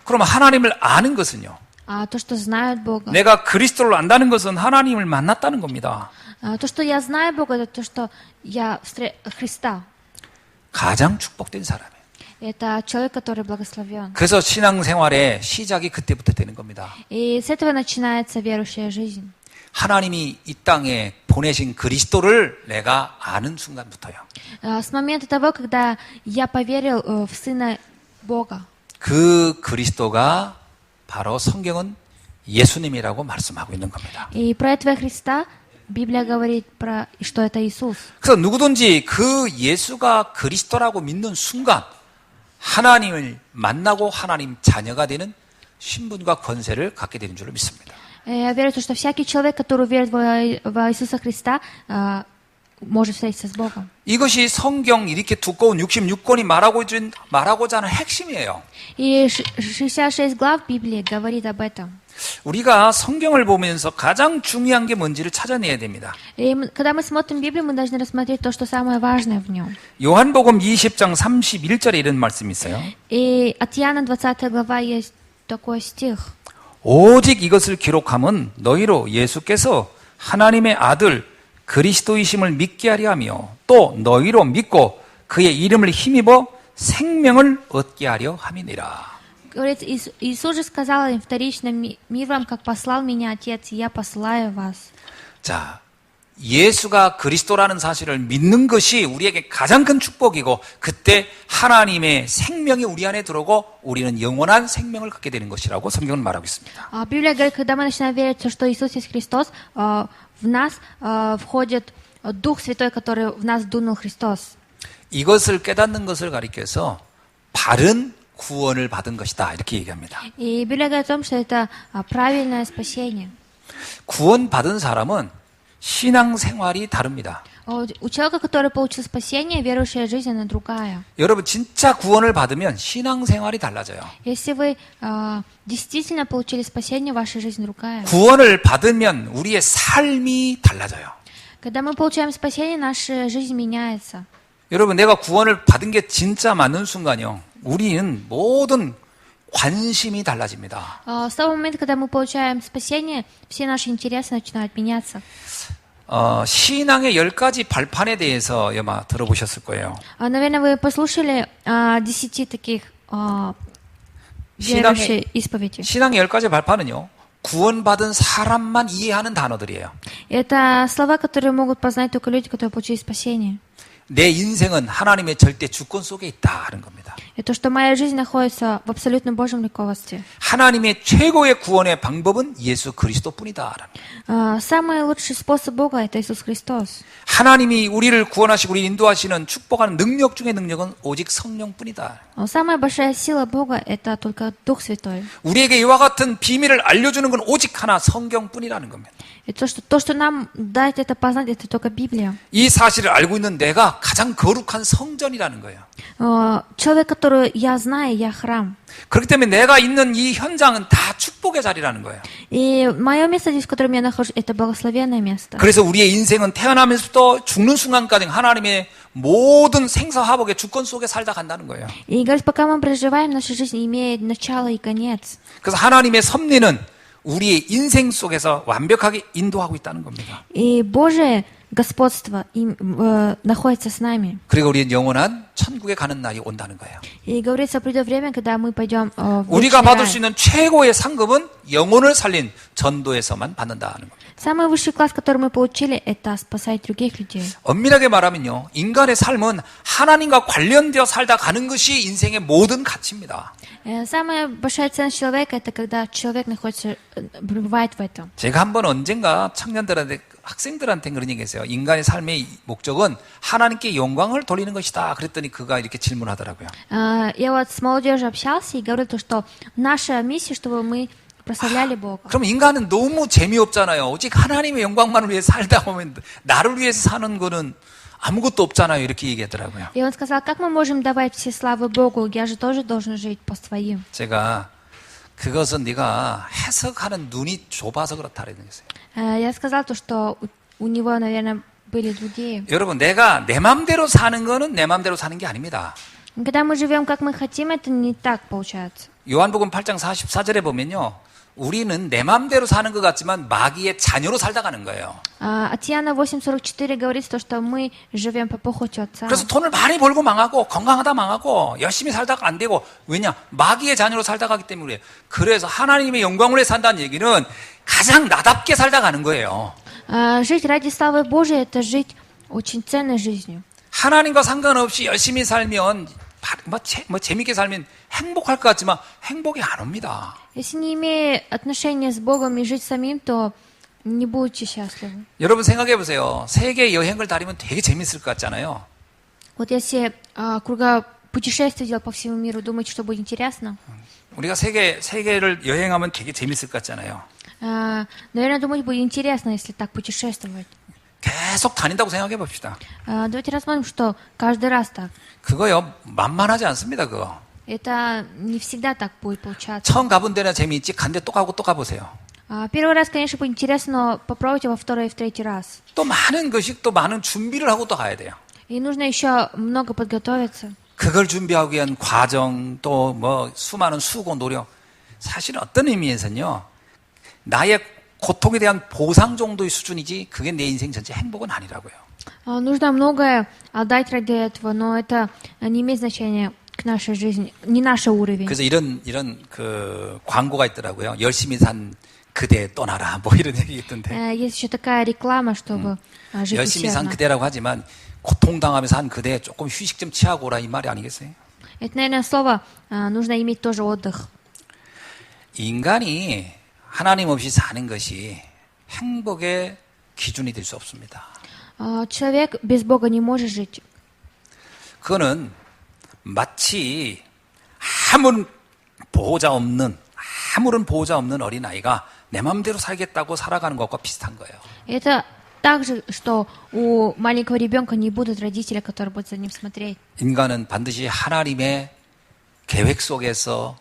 그러면 하나님을 아는 것은요. А то, что знают Бога. 내가 그리스도를 안다는 것은 하나님을 만났다는 겁니다. То, что я знаю Бога, это то, что я Христа. 가장 축복된 사람이에요. Это человек, который благословен. 그래서 신앙생활의 시작이 그때부터 되는 겁니다. И с этого начинается верующая жизнь. 하나님이 이 땅에 보내신 그리스도를 내가 아는 순간부터요. С момента того, когда я поверил в Сына Бога. 그 그리스도가 바로 성경은 예수님이라고 말씀하고 있는 겁니다. И про этого Христа Библия говорит, что это Иисус. 그래서 누구든지 그 예수가 그리스도라고 믿는 순간 하나님을 만나고 하나님 자녀가 되는 신분과 권세를 갖게 되는 줄로 믿습니다. Я верю, что всякий человек, который верит в Иисуса Христа, может встретиться с Богом. 이것이 성경 이렇게 두꺼운 66권이 말하고자 하는 핵심이에요. И 66 глав Библии говорит об этом. 우리가 성경을 보면서 가장 중요한 게 뭔지를 찾아내야 됩니다. И когда мы смотрим Библию, мы должны рассмотреть то, что самое важное в нем. 요한복음 20장 31절에 이런 말씀이 있어요. И от Иоанна 20 глава есть такой стих. 오직 이것을 기록함은 너희로 예수께서 하나님의 아들 그리스도이심을 믿게 하려 하며 또 너희로 믿고 그의 이름을 힘입어 생명을 얻게 하려 함이니라. Говорит, Иисус же сказал им вторично: «Мир вам, как послал меня Отец, и я посылаю вас». 자, 예수가 그리스도라는 사실을 믿는 것이 우리에게 가장 큰 축복이고 그때 하나님의 생명이 우리 안에 들어오고 우리는 영원한 생명을 갖게 되는 것이라고 성경은 말하고 있습니다. Библия говорит, когда мы начинаем верить, что Иисус есть Христос, в нас входит Дух Святой, который в нас вдунул Христос. 이것을 깨닫는 것을 가리켜서 바른 구원을 받은 것이다 이렇게 얘기합니다. И Библия говорит о том, что это правильное спасение. 구원받은 사람은 신앙생활이 다릅니다. У человека, который получил спасение, верующая жизнь, она другая. 여러분 진짜 구원을 받으면 신앙생활이 달라져요. Если вы действительно получили спасение, ваша жизнь другая. 구원을 받으면 우리의 삶이 달라져요. Когда мы получаем спасение, наша жизнь меняется. 여러분 내가 구원을 받은 게 진짜 맞는 순간이요. 우리는 모든 관심이 달라집니다. С того момента, когда мы получаем спасение, все наши интересы начинают меняться. 신앙의 10가지 발판에 대해서 아마 들어보셨을 거예요. Наверное, вы послушали 10 таких верующих исповедей. 신앙의 10가지 발판은요. 구원받은 사람만 이해하는 단어들이에요. Это слова, которые могут познать только люди, которые получили спасение. 내 인생은 하나님의 절대 주권 속에 있다 하는 겁니다. И то, что моя жизнь находится в абсолютном Божьем руководстве. 하나님의 최고의 구원의 방법은 예수 그리스도뿐이다. Самый лучший способ Бога – это Иисус Христос. 하나님이 우리를 구원하시고 우리를 인도하시는 축복하는 능력 중의 능력은 오직 성령뿐이다. Самая большая сила Бога – это только Дух Святой. 우리에게 이와 같은 비밀을 알려주는 건 오직 하나 성경뿐이라는 겁니다. И то, что нам дать это познать, это только Библия. 이 사실을 알고 있는 내가 가장 거룩한 성전이라는 거예요. Человек, который я знаю, я храм. 그렇기 때문에 내가 있는 이 현장은 다 축복의 자리라는 거예요. И мое место здесь, в котором я нахожусь, это благословенное место. 그래서 우리의 인생은 태어나면서부터 죽는 순간까지 하나님의 모든 생사화복의 주권 속에 살다 간다는 거예요. И говорит, пока мы проживаем, наша жизнь имеет начало и конец. 그래서 하나님의 섭리는 우리의 인생 속에서 완벽하게 인도하고 있다는 겁니다. И Божие господство находится с нами. 그리고 우리는 영원한 천국에 가는 날이 온다는 거예요. И говорится, придет время, когда мы пойдем в 우리가 вечный 받을 рай. 수 있는 최고의 상급은 영혼을 살린 전도에서만 받는다는 겁니다. Самый высший класс, который мы получили, это спасать других людей. 엄밀하게 말하면요, 인간의 삶은 하나님과 관련되어 살다 가는 것이 인생의 모든 가치입니다. Самая большая ценность человека – это когда человек находится, пребывает в этом. 제가 한번 언젠가 청년들한테, 학생들한테 그런 얘기했어요. 인간의 삶의 목적은 하나님께 영광을 돌리는 것이다. 그랬더니 그가 이렇게 질문하더라고요. Я вот с молодежью общался и говорил, что наша миссия, чтобы мы прославляли Бога. 그럼 인간은 너무 재미없잖아요. 오직 하나님의 영광만을 위해 살다 보면 나를 위해서 사는 거는 아무것도 없잖아요. 이렇게 얘기하더라고요. И он сказал, как мы можем давать все славы Богу? Я же тоже должен жить по своим. 제가 그것은 네가 해석하는 눈이 좁아서 그렇다 그랬어요. Я сказал, что у него, наверное, были другие. 여러분, 내가 내 맘대로 사는 거는 내 맘대로 사는 게 아닙니다. Когда мы живем, как мы хотим, это не так получается. 요한복음 8장 44절에 보면요. 우리는 내 맘대로 사는 것 같지만 마귀의 자녀로 살다 가는 거예요. От Иоанна 8:44 говорится, что мы живем по похоти Отца. 그래서 돈을 많이 벌고 망하고 건강하다 망하고 열심히 살다가 안 되고 왜냐? 마귀의 자녀로 살다 가기 때문에 그래요. 그래서 하나님의 영광을 위해 산다는 얘기는 가장 나답게 살다 가는 거예요. Жить ради славы Божией – это жить очень ценной жизнью. 하나님과 상관없이 열심히 살면 재밌게 살면 행복할 것 같지만 행복이 안 옵니다. Если не имея отношения с Богом и жить самим, то не будете счастливы. 여러분 생각해 보세요. 세계 여행을 다니면 되게 재밌을 것 같잖아요. Вот если путешествие делать по всему миру, думаете, что будет интересно? 우리가 세계를 여행하면 되게 재밌을 것 같잖아요. Наверное, думать будет интересно, если так путешествовать. 계속 다닌다고 생각해 봅시다. Давайте рассмотрим, что каждый раз так. 그거요, 만만하지 않습니다, 그거. Это не всегда так будет получаться. 처음 가본 데나 재미있지, 간데 또 가고 또 가보세요. Первый раз, конечно, будет интересно, но попробуйте во второй и в третий раз. 또 많은 것이 또 많은 준비를 하고 또 가야 돼요. И нужно еще много подготовиться. 그걸 준비하기 위한 과정, 또 뭐 수많은 수고, 노력. 사실 어떤 의미에서는요, 나의 고통에 대한 보상 정도의 수준이지, 그게 내 인생 전체 행복은 아니라고요. Нужно многое отдать ради этого, но это не имеет значения к нашей жизни, не наш уровень. 그래서 이런 그 광고가 있더라고요. 열심히 산 그대 떠나라, 뭐 이런 얘기 있던데. Есть еще такая реклама, чтобы жить 열심히 산 усердно. 그대라고 하지만 고통당하면서 한 그대 조금 휴식 좀 취하고 오라 이 말이 아니겠어요? Это, наверное, слово нужно иметь тоже отдых. 인간이 하나님 없이 사는 것이 행복의 기준이 될 수 없습니다. Человек без Бога не может жить. 그거는 마치 아무런 보호자 없는 어린아이가 내 마음대로 살겠다고 살아가는 것과 비슷한 거예요. Это так же, что у маленького ребенка не будут родителя, которые будут за ним смотреть. 인간은 반드시 하나님의 계획 속에서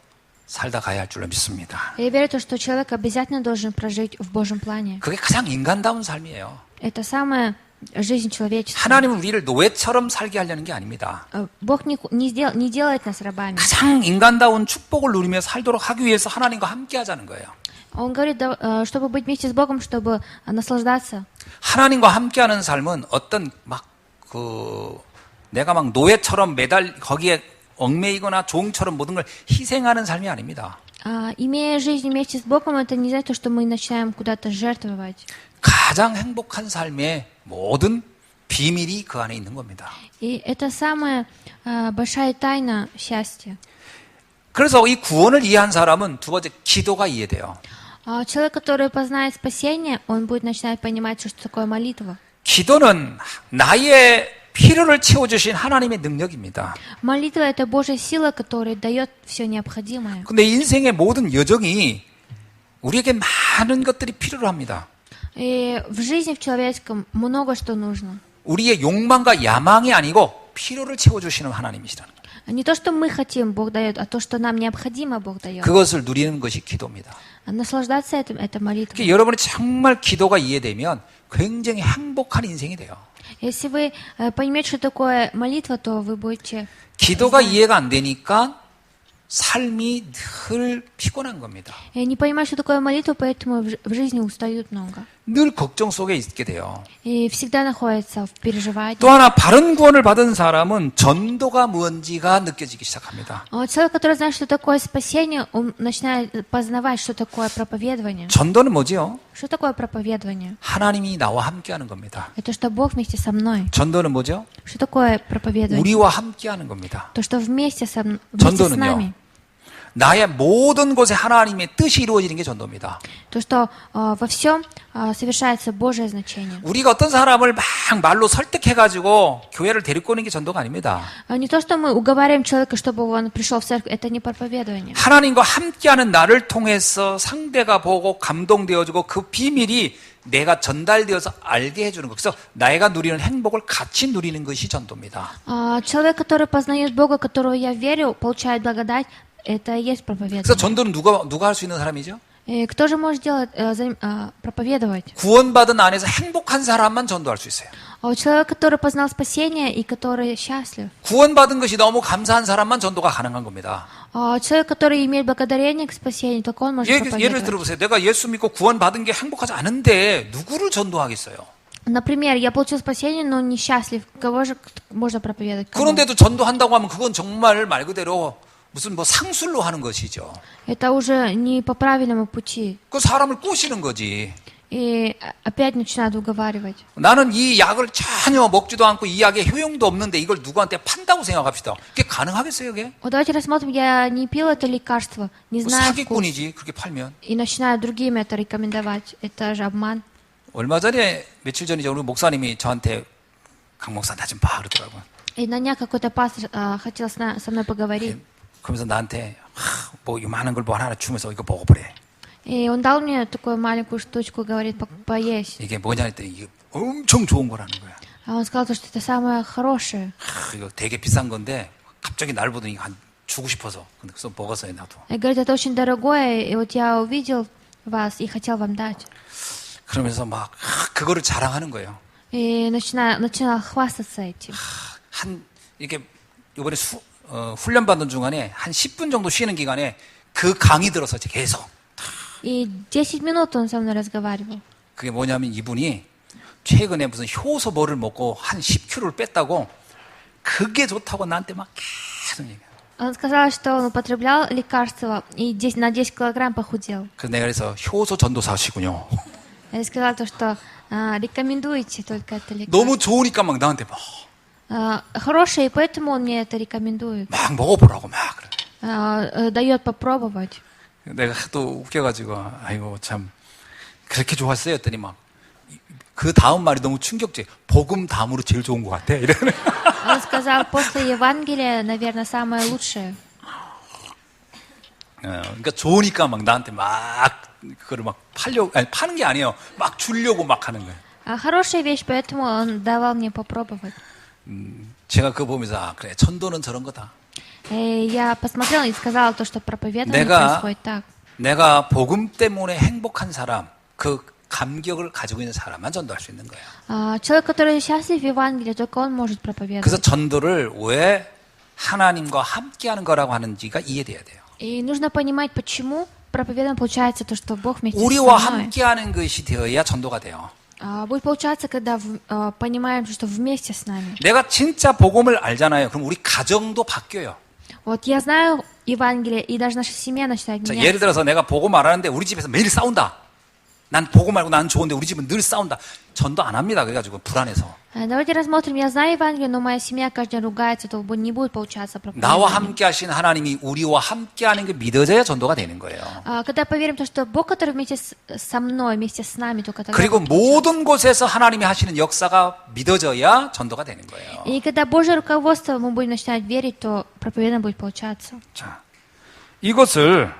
살다 가야 할 줄로 믿습니다. Я верю в то, что человек обязательно должен прожить в Божьем плане. 그게 가장 인간다운 삶이에요. Это самая жизнь человеческая. 하나님은 우리를 노예처럼 살게 하려는 게 아닙니다. Бог не делает нас рабами. 가장 인간다운 축복을 누리며 살도록 하기 위해서 하나님과 함께 하자는 거예요. Он говорит, чтобы быть вместе с Богом, чтобы наслаждаться. 하나님과 함께하는 삶은 어떤 내가 막 노예처럼 매달 거기에 얽매이거나 종처럼 모든 걸 희생하는 삶이 아닙니다. Имея жизнь вместе с Богом, это не значит, что мы начинаем куда-то жертвовать. 가장 행복한 삶의 모든 비밀이 그 안에 있는 겁니다. И это самая большая тайна счастья. 그래서 이 구원을 이해한 사람은 두 번째 기도가 이해돼요. Человек, который познает спасение, он будет начинать понимать, что такое молитва. 기도는 나의 필요를 채워주신 하나님의 능력입니다. Молитва – это Божья сила, которая дает все необходимое. 근데 인생의 모든 여정이 우리에게 많은 것들이 필요로 합니다. И в жизни в человеческом много что нужно. 우리의 욕망과 야망이 아니고 필요를 채워주시는 하나님이시라는 거예요. Не то, что мы хотим, Бог дает, а то, что нам необходимо, Бог дает. 그것을 누리는 것이 기도입니다. Наслаждаться этим – это молитва. 여러분이 정말 기도가 이해되면 굉장히 행복한 인생이 돼요. Если вы поймете, что такое молитва, то вы будете... 기도가 이해가 안 되니까 삶이 늘 피곤한 겁니다. Не понимают, что такое молитва, поэтому в жизни устают много. 늘 걱정 속에 있게 돼요. И всегда находятся в переживании. 또 하나 바른 구원을 받은 사람은 전도가 뭔지가 느껴지기 시작합니다. Человек, который знает, что такое спасение, он начинает познавать, что такое проповедование. 전도는 뭐지요? Что такое проповедование? 하나님이 나와 함께하는 겁니다. Это что Бог вместе со мной. 전도는 뭐죠? Что такое проповедование? 우리와 함께하는 겁니다. То, что вместе с нами. 전도는요. 나의 모든 곳에 하나님의 뜻이 이루어지는 게 전도입니다. То, что во всем совершается Божье значение. 우리가 어떤 사람을 막 말로 설득해가지고 교회를 데리고 오는 게 전도가 아닙니다. Не то, что мы уговариваем человека, чтобы он пришел в церковь, это не проповедование. 하나님과 함께하는 나를 통해서 상대가 보고 감동되어지고 그 비밀이 내가 전달되어서 알게 해주는 것. 그래서 내가 누리는 행복을 같이 누리는 것이 전도입니다. Человек, который познает Бога, которого я верю, получает благодать, это и есть проповедование. 그래서 전도는 누가 할 수 있는 사람이죠? Кто же может делать, проповедовать? 구원받은 안에서 행복한 사람만 전도할 수 있어요. Человек, который познал спасение и который счастлив. 구원받은 것이 너무 감사한 사람만 전도가 가능한 겁니다. Человек, который имеет благодарение к спасению, только он может 예를 проповедовать. 들어보세요. 내가 예수 믿고 구원받은 게 행복하지 않은데 누구를 전도하겠어요? Например, я получил спасение, но несчастлив. Кого же можно проповедовать? Кому? 그런데도 전도한다고 하면 그건 정말 말 그대로 무슨 뭐 상술로 하는 것이죠. Это уже не по правильному пути. 그 사람을 꼬시는 거지. И опять начинают уговаривать. 나는 이 약을 전혀 먹지도 않고 이 약에 효용도 없는데 이걸 누구한테 판다고 생각합시다. 그게 가능하겠어요, 그게? Вот давайте рассмотрим, я не пил это лекарство, не знаю вкус, 사기꾼이지, 그렇게 팔면. и начинаю другим это рекомендовать. Это же обман. 얼마 전에, 며칠 전이죠, 우리 목사님이 저한테 강 목사 나 좀 봐, 그러더라고요. И на днях какой-то пастор хотел со мной поговорить. 그러면서 나한테 뭐 요만한 걸 뭐 하나 주면서 이거 먹어보래. И он дал мне такую маленькую штучку, говорит, поесть. 이게 뭐냐 했더니 이게 엄청 좋은 거라는 거야. А он сказал, что это самое хорошее. 이거 되게 비싼 건데 갑자기 날 보더니 한 주고 싶어서 그래서 먹었어요 나도. И говорит, это очень дорогое, и вот я увидел вас и хотел вам дать. 그러면서 막 그거를 자랑하는 거예요. И начинал хвастаться этим. 한 이렇게 이번에 훈련 받는 중간에 한 10분 정도 쉬는 기간에 그 강의 들어서 계속. И 10 минут он со мной разговаривал. 그게 뭐냐면 이분이 최근에 무슨 효소 뭐를 먹고 한 10kg를 뺐다고 그게 좋다고 나한테 막 계속 얘기해요. Он сказал, что он употреблял лекарства и на 10 килограмм похудел. 그래서 내가 그래서 효소 전도사시군요. Я сказала то, что рекомендуете только это лекарство. 너무 좋으니까 막 나한테 Хорошее, и поэтому он мне это рекомендует. 막 먹어보라고 막 그래. Дает попробовать. 내가 또 웃겨가지고 아이고 참 그렇게 좋았어요 했더니 막 그 다음 말이 너무 충격적이에요. 복음 다음으로 제일 좋은 것 같아. 이러는. Он сказал, после Евангелия, наверное, самое лучшее. 그러니까 좋으니까 막 나한테 막 그거를 막 파는 게 아니에요. 막 주려고 막 하는 거예요. Хорошая вещь, поэтому он давал мне попробовать. 제가 그거 보면서 그래 전도는 저런 거다. И я посмотрела и сказала то, что проповедование происходит так. 내가 복음 때문에 행복한 사람, 그 감격을 가지고 있는 사람만 전도할 수 있는 거예요. Человек, который счастлив в Евангелии, только он может проповедовать. 그래서 전도를 왜 하나님과 함께하는 거라고 하는지가 이해돼야 돼요. И нужно понимать, почему проповедование получается то, что Бог вместе 우리와 со мной. 함께하는 것이 되어야 전도가 돼요. Будет получаться, когда понимаем, что вместе с нами. 내가 진짜 복음을 알잖아요. 그럼 우리 가정도 바뀌어요. Вот я знаю Евангелие, и даже наша семья начинает 자, меняться. 예를 들어서 내가 복음 알았는데 우리 집에서 매일 싸운다. 난 복음 알고 나는 좋은데 우리 집은 늘 싸운다. 전도 안 합니다. 그래가지고 불안해서. Давайте рассмотрим. Я знаю Евангелие, но моя семья каждый день ругается, то не будет получаться 나와 проповедование. 함께 하신 하나님이 우리와 함께 하는 게 믿어져야 전도가 되는 거예요. Когда поверим, то, что Бог, который вместе со мной, вместе с нами, только тогда 그리고 будет получаться. 모든 곳에서 하나님이 하시는 역사가 믿어져야 전도가 되는 거예요. И когда Божье руководство мы будем начинать верить, то проповедование будет получаться. 자, 이것을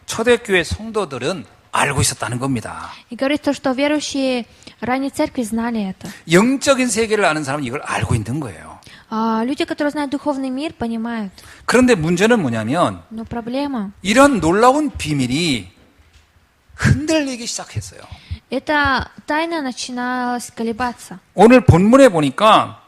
초대교회 성도들은 알고 있었다는 겁니다. И говорит то, что верующие ранней церкви знали это. 영적인 세계를 아는 사람은 이걸 알고 있는 거예요. Люди, которые знают духовный мир, понимают. 그런데 문제는 뭐냐면 Но проблема 이런 놀라운 비밀이 흔들리기 시작했어요. эта тайна начиналась колебаться. 오늘 본문에 보니까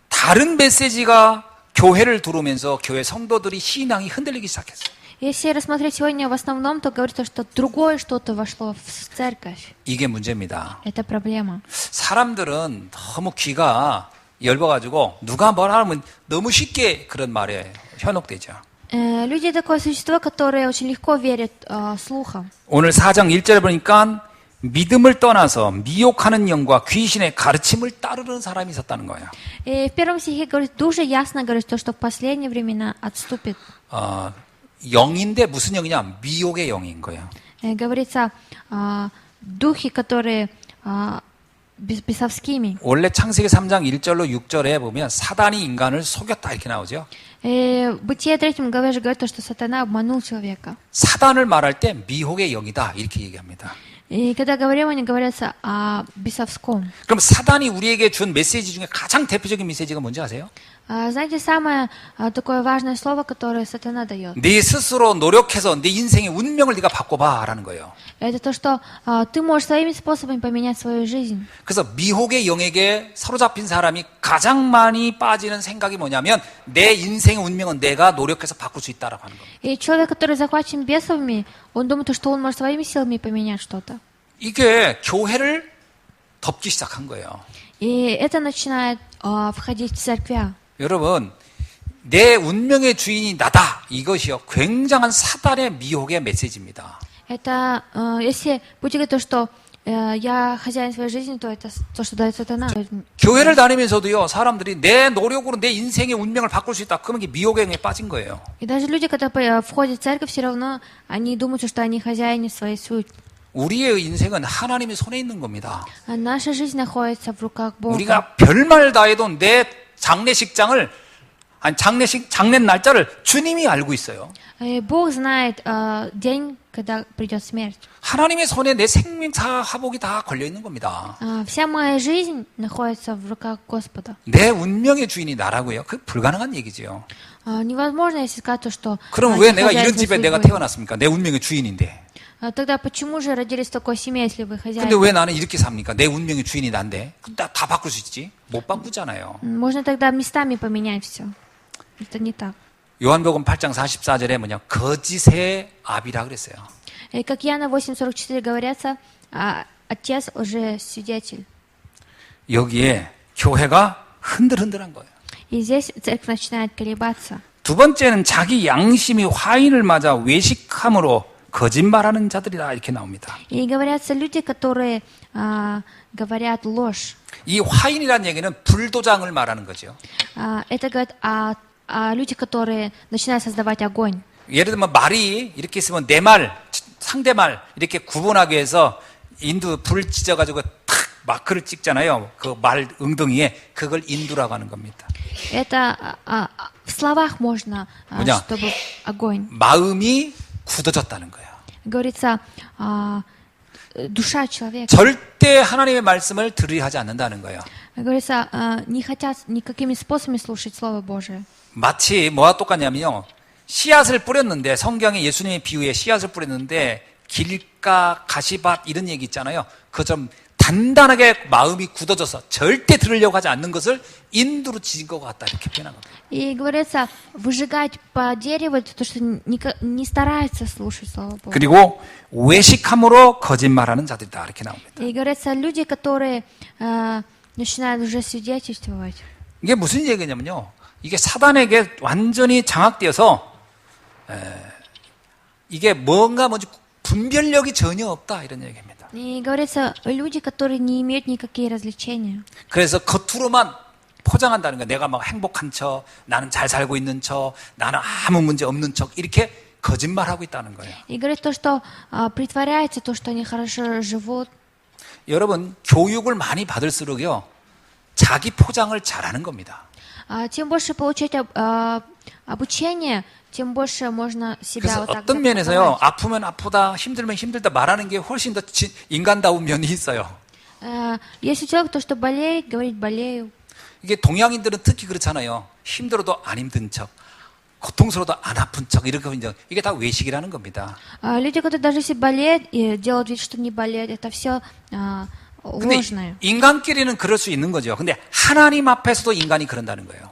다른 메시지가 교회를 들어오면서 교회 성도들이 신앙이 흔들리기 시작했어요. Если рассмотреть сегодня в основном, то говорится, что другое что-то вошло в церковь. 이게 문제입니다. Это проблема. 사람들은 너무 귀가 얇아가지고 누가 뭐라 하면 너무 쉽게 그런 말에 현혹되죠. Люди такое существо, которое очень легко верит слухам. 오늘 4장 1절에 보니까 믿음을 떠나서 미혹하는 영과 귀신의 가르침을 따르는 사람이 있었다는 거예요. И в первом стихе говорит, дуже ясно говорит, то, что в последние времена отступит. 영인데 무슨 영이냐? 미혹의 영인 거예요. Говорится, духи, которые бесовскими. 원래 창세기 3장 1절로 6절에 보면 사단이 인간을 속였다 이렇게 나오죠. В Бытие 3 главе же говорит, что сатана обманул человека. 사단을 말할 때 미혹의 영이다 이렇게 얘기합니다. И когда говорим, они говорятся о бесовском. 그럼 사단이 우리에게 준 메시지 중에 가장 대표적인 메시지가 뭔지 아세요? Знаете, самое такое важное слово, которое сатана дает, 네 스스로 노력해서 네 인생의 운명을 네가 바꿔봐라는 거예요. это то, что ты можешь своими способами поменять свою жизнь. 그래서 미혹의 영에게 사로잡힌 사람이 가장 많이 빠지는 생각이 뭐냐면 내 인생의 운명은 내가 노력해서 바꿀 수 있다라고 하는 겁니다. И человек, который захвачен бесовыми, он думает, что он может своими силами поменять что-то. 이게 교회를 덮기 시작한 거예요. И это начинает входить в церквя. 여러분, 내 운명의 주인이 나다. 이것이요. 굉장한 사단의 미혹의 메시지입니다. Это, если будете говорить то, что я хозяин своей жизни, то это то, что дает сатана. 교회를 다니면서도요, 사람들이 내 노력으로 내 인생의 운명을 바꿀 수 있다. 그러면 이게 미혹의 영에 빠진 거예요. И даже люди, когда входят в церковь, все равно они думают, что они хозяине своей судьбы. 우리의 인생은 하나님의 손에 있는 겁니다. А наша жизнь находится в руках Бога. 우리가 별말 다 해도 내 장례식장을 아니 장례 날짜를 주님이 알고 있어요. И Бог знает день, когда придет смерть. 하나님의 손에 내 생명사 화복이 다 걸려 있는 겁니다. Вся моя жизнь находится в руках Господа. 내 운명의 주인이 나라고요. 그 불가능한 얘기지요. Невозможно, если сказать то, что 그럼 왜 내가 хозяин 이런 своей 집에 내가 судьбы. 태어났습니까? 내 운명의 주인인데. Тогда почему же родились в такой семье, если вы хозяин? 근데 왜 나는 이렇게 삽니까? 내 운명의 주인이 난데. 다 바꿀 수 있지? 못 바꾸잖아요. Можно тогда местами поменять все. Это не так. 요한복음 8장 44절에 뭐냐? 거짓의 아비라 그랬어요. И как Иоанна 8:44 говорится, отец лжесвидетель. 여기에 교회가 흔들흔들한 거예요. И здесь церковь начинает колебаться. 두 번째는 자기 양심이 화인을 맞아 외식함으로 거짓말하는 자들이다 이렇게 나옵니다. И говорятся люди, которые говорят ложь. 이 화인이라는 얘기는 불도장을 말하는 거죠. Это говорит о людях, которые начинают создавать огонь. 예를 들면 말이 이렇게 있으면 내 말, 상대 말 이렇게 구분하기 위해서 인두 불 찢어가지고 탁 마크를 찍잖아요. 그 말 엉덩이에 그걸 인두라고 하는 겁니다. Это в словах можно, 뭐냐? чтобы огонь. 마음이 굳어졌다는 거예요. Говорится, душа человека. 절대 하나님의 말씀을 들으려 하지 않는다는 거예요. Говорится, не хотят никакими способами слушать Слово Божие. 마치 뭐와 똑같냐면요. 씨앗을 뿌렸는데 성경에 예수님의 비유에 씨앗을 뿌렸는데 길가 가시밭 이런 얘기 있잖아요. 그처럼 단단하게 마음이 굳어져서 절대 들으려고 하지 않는 것을 인두로 지진 것 같다 이렇게 표현한 겁니다. И говорится, выжигать по дереву, это то, что не старается слушать Слово Божие. 그리고 외식함으로 거짓말하는 자들이다 이렇게 나옵니다. И говорится, люди, которые начинают уже свидетельствовать. 이게 무슨 얘기냐면요. 이게 사단에게 완전히 장악되어서 이게 뭔지 분별력이 전혀 없다 이런 얘기입니다. И говорится, люди, которые не имеют никакие развлечения. 그래서 겉으로만 포장한다는 거예요. 내가 막 행복한 척, 나는 잘 살고 있는 척, 나는 아무 문제 없는 척 이렇게 거짓말하고 있다는 거예요. И говорит то, что притворяется то, что они хорошо живут. 여러분 교육을 많이 받을수록요 자기 포장을 잘하는 겁니다. Тем больше получать обучение, тем больше можно себя 그래서 вот так 어떤 면에서요 запаковать. 아프면 아프다, 힘들면 힘들다 말하는 게 훨씬 더 인간다운 면이 있어요. Если человек то, что болеет, говорит болею. 이게 동양인들은 특히 그렇잖아요. 힘들어도 안 힘든 척, 고통스러워도 안 아픈 척 이렇게 이제 이게 다 외식이라는 겁니다. Люди, которые даже если болеют и делают вид, что не болеют, это все 근데 ложное. 인간끼리는 그럴 수 있는 거죠. 근데 하나님 앞에서도 인간이 그런다는 거예요.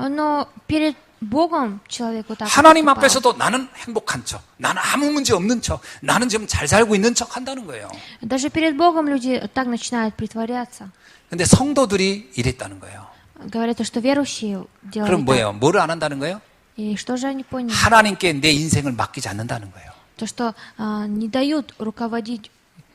Но перед Богом человек вот так 하나님 поступал. 앞에서도 나는 행복한 척, 나는 아무 문제 없는 척, 나는 지금 잘 살고 있는 척 한다는 거예요. Даже перед Богом люди так начинают притворяться. 근데 성도들이 이랬다는 거예요. Говорят, что верующие делают 그럼 так. 뭐예요? 뭐를 안 한다는 거예요? И что же они поняли? 하나님께 내 인생을 맡기지 않는다는 거예요. То, что не дают руководить.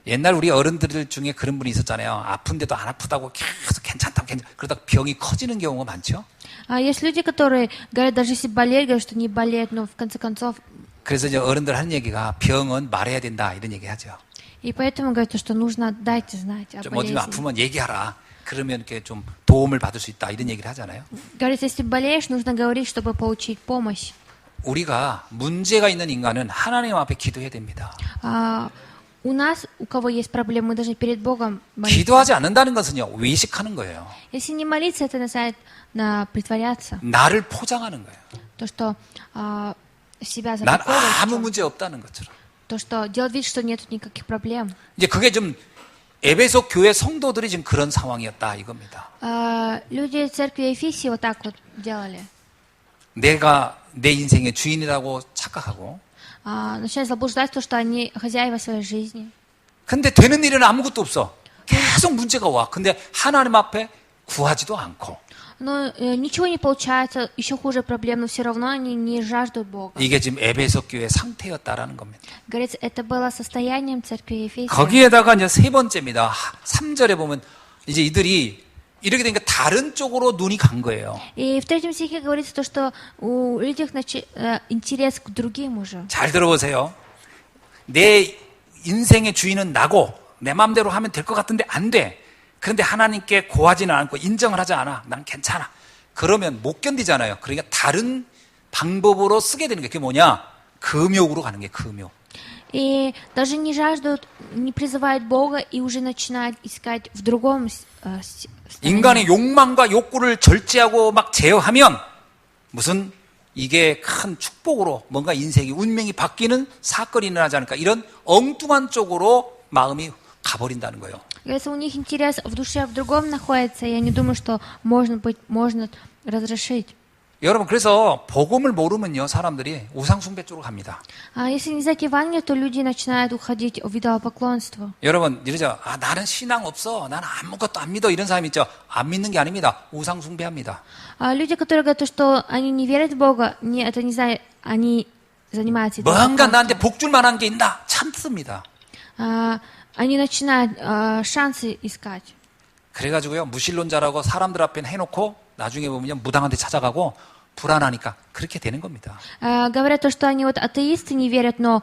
옛날 우리 어른들 중에 그런 분이 있었잖아요. 아픈데도 안 아프다고 계속 괜찮다고 그러다가 병이 커지는 경우가 많죠. Есть люди, которые говорят, даже если болеют, говорят, что не болеют, но в конце концов. 그래서 이제 어른들 하는 얘기가 병은 말해야 된다 이런 얘기 하죠. И поэтому говорят, что нужно дайте знать о 좀 어디 болезни. 아프면 얘기하라. 그러면 이렇게 좀 도움을 받을 수 있다 이런 얘기를 하잖아요. Говорят, если болеешь, нужно говорить, чтобы получить помощь. 우리가 문제가 있는 인간은 하나님 앞에 기도해야 됩니다. У нас, у кого есть проблемы, мы должны перед Богом молиться. 기도하지 않는다는 것은요 외식하는 거예요. Если не молиться, это называют притворяться. 나를 포장하는 거예요. То, что себя 난 запаковывать. в 아무 чем-то. 문제 없다는 것처럼. То, что делать вид, что нет никаких проблем. 이제 그게 좀 에베소 교회 성도들이 지금 그런 상황이었다 이겁니다. Люди церкви Ефесии вот так вот делали. 내가 내 인생의 주인이라고 착각하고 Начинают заблуждать то, что они хозяева своей жизни. 근데 되는 일은 아무것도 없어. 계속 문제가 와. 근데 하나님 앞에 구하지도 않고 Но ничего не получается, еще хуже проблем, но все равно они не жаждут Бога. 이게 지금 에베소 교회 상태였다라는 겁니다. Говорится, это было состоянием церкви Ефесии. 거기에다가 이제 세 번째입니다. 3절에 보면 이제 이들이 이렇게 되니까 다른 쪽으로 눈이 간 거예요. И в 3 стихе говорится то, что у людей интерес к другим уже. 잘 들어보세요. 내 인생의 주인은 나고 내 마음대로 하면 될 것 같은데 안 돼. 그런데 하나님께 고하지는 않고 인정을 하지 않아. 난 괜찮아. 그러면 못 견디잖아요. 그러니까 다른 방법으로 쓰게 되는 게 그게 뭐냐? 금욕으로 가는 게 금욕. И даже не жаждут, не призывают Бога и уже начинают искать в другом стороне. 인간의 욕망과 욕구를 절제하고 막 제어하면 무슨 이게 큰 축복으로 뭔가 인생이 운명이 바뀌는 사건이 일어나지 않을까 이런 엉뚱한 쪽으로 마음이 가버린다는 거예요. Если у них интерес в душе в другом находится, я не думаю, что можно разрешить. 여러분 그래서 복음을 모르면요 사람들이 우상숭배 쪽으로 갑니다. А если не знать Евангелие, то люди начинают уходить в идолопоклонство. 여러분 이러죠. 아 나는 신앙 없어. 나는 아무것도 안 믿어. 이런 사람 있죠. 안 믿는 게 아닙니다. 우상숭배합니다. А люди, которые говорят, что они не верят в Бога, это не знаю, они занимаются 뭔가 나한테 идолопоклонством. 복 줄 만한 게 있나 참습니다. Они начинают шансы искать. 그래가지고요 무신론자라고 사람들 앞에 해놓고 나중에 보면요 무당한테 찾아가고 불안하니까 그렇게 되는 겁니다. Говорят то, что они вот атеисты не верят, но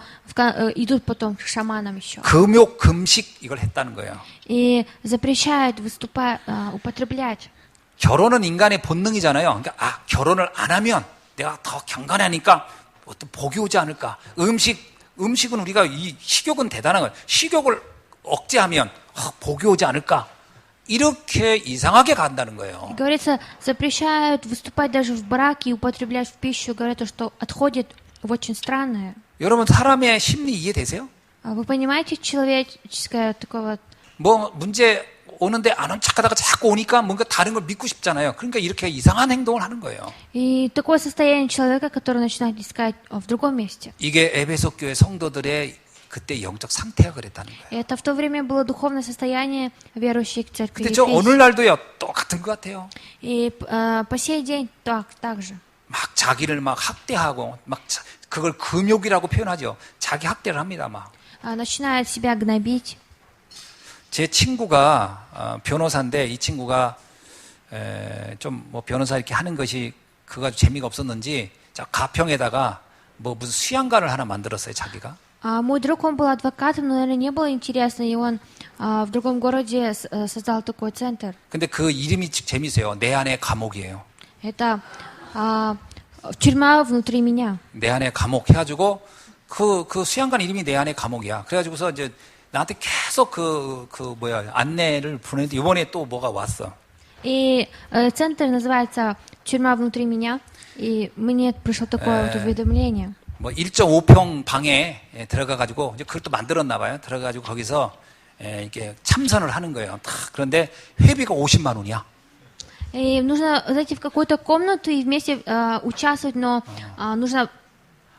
идут потом к шаманам еще. 금욕 금식 이걸 했다는 거예요. И запрещают употреблять. 결혼은 인간의 본능이잖아요. 그러니까 결혼을 안 하면 내가 더 경건하니까 어떤 복이 오지 않을까. 음식은 우리가 이 식욕은 대단한 거예요. 식욕을 억제하면 복이 오지 않을까. 이렇게 이상하게 간다는 거예요. Говорится, запрещают выступать даже в браке и употреблять в пищу. Говорят, что отходит в очень странное. 여러분 사람의 심리 이해되세요? Вы понимаете человеческое такое вот... 뭐 문제 오는데 안 착하다가 자꾸 오니까 뭔가 다른 걸 믿고 싶잖아요. 그러니까 이렇게 이상한 행동을 하는 거예요. И такое состояние человека, который начинает искать в другом месте. 이게 에베소 교회 성도들의 그때 영적 상태가 그랬다는 거예요. Это в то время было духовное состояние верующих в церкви. 근데 저 오늘날도요 똑같은 것 같아요. И по сей день так же. 막 자기를 막 학대하고 막 그걸 금욕이라고 표현하죠. 자기 학대를 합니다. 막. Начинают себя гнобить. 제 친구가 변호사인데 이 친구가 좀 뭐 변호사 이렇게 하는 것이 그거 재미가 없었는지 가평에다가 뭐 무슨 수양관을 하나 만들었어요. 자기가. Мой друг, он был адвокатом, но, наверное, не было интересно, и он в другом городе создал такой центр. 근데 그 이름이 재밌어요. 내 안의 감옥이에요. Это тюрьма внутри меня. 내 안의 감옥 해가지고 그 수양관 이름이 내 안의 감옥이야. 그래가지고서 이제 나한테 계속 안내를 보내는데 이번에 또 뭐가 왔어. И центр называется «Тюрьма внутри меня», и мне пришло такое вот уведомление. 뭐 1.5평 방에 들어가가지고 이제 그걸 또 만들었나 봐요. 들어가가지고 거기서 이렇게 참선을 하는 거예요. 그런데 회비가 50만 원이야. И нужно зайти в какую-то комнату и вместе участвовать, но нужно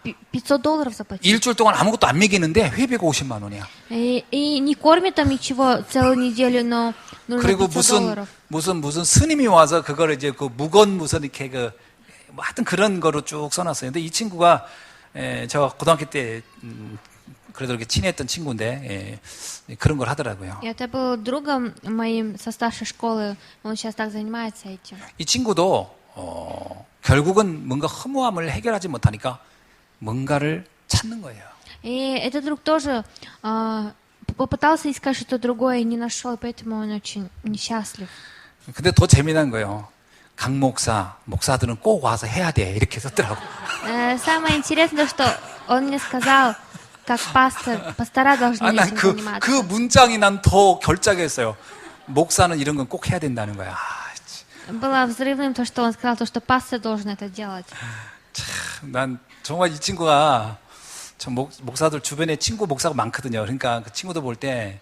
$500 заплатить. 일주일 동안 아무것도 안 먹이는데 회비가 50만 원이야. И не кормит там ничего целую неделю, но нужно 그리고 $500. 무슨 스님이 와서 그걸 이제 그 무건 무슨 이렇게 뭐 하여튼 그런 거로 쭉 써놨어요. 근데 이 친구가 저 고등학교 때 그래도 이렇게 친했던 친구인데 그런 걸 하더라고요. Это был другом моим со старшей школы. Он сейчас так занимается этим. 이 친구도 결국은 뭔가 허무함을 해결하지 못하니까 뭔가를 찾는 거예요. И этот друг тоже попытался искать что-то другое и не нашел, поэтому он очень несчастлив. 근데 더 재미난 거예요. 각 목사들은 꼭 와서 해야 돼 이렇게 썼더라고. Самое интересное, что он мне сказал, как пастора должны этим заниматься. 그 문장이 난 더 결작했어요. 목사는 이런 건 꼭 해야 된다는 거야. Было взрывным то, что он сказал, то, что пастор должен это делать. 참, 난 정말 이 친구가 목사들 주변에 친구 목사가 많거든요. 그러니까 그 친구들 볼 때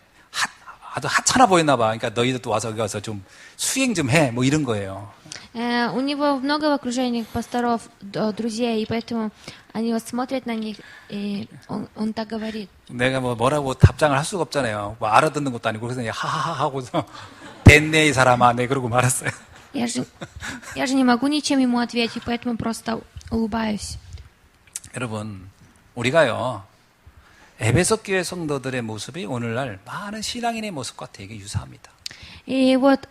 아주 하찮아 보였나 봐. 그러니까 너희들도 와서 여기 와서 좀 수행 좀 해. 뭐 이런 거예요. У него много в окружении пасторов, друзей, и поэтому они вот смотрят на них, и он так говорит. 내가 뭐라고 답장을 할 수가 없잖아요. 뭐 알아듣는 것도 아니고 그래서 그냥 하하하 하고서 됐네 이 사람아. 네 그러고 말았어요. Я же не могу ничем ему ответить, поэтому просто улыбаюсь. 여러분, 우리가요 에베소 교회 성도들의 모습이 오늘날 많은 신앙인의 모습과 되게 유사합니다. И вот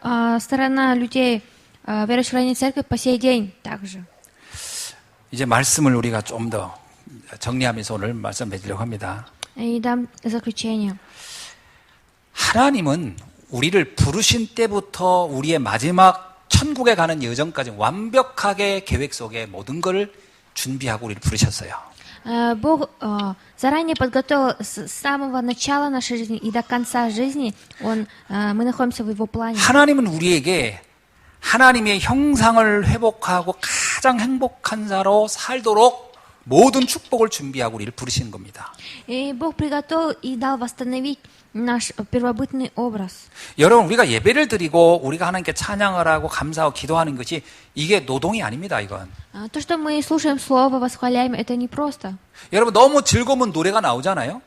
сторона людей, верующих в ранней церкви, по сей день также. 이제 말씀을 우리가 좀 더 정리하면서 오늘 말씀드리려고 합니다. И дам заключение. 하나님은 우리를 부르신 때부터 우리의 마지막 천국에 가는 여정까지 완벽하게 계획 속에 모든 걸 준비하고 우리를 부르셨어요. Бог заранее подготовил с самого начала нашей жизни и до конца жизни. Мы находимся в Его плане. 하나님은 우리에게 하나님의 형상을 회복하고 가장 행복한 자로 살도록 모든 축복을 준비하고 우리를 부르시는 겁니다. И Бог приготовил и дал восстановить наш первобытный образ. 여러분, 우리가 예배를 드리고 우리가 하나님께 찬양을 하고 감사하고 기도하는 것이 이게 노동이 아닙니다, 이건. То, что мы слушаем Слово, восхваляем, это не просто. 여러분, 너무 즐거우면 노래가 나오잖아요.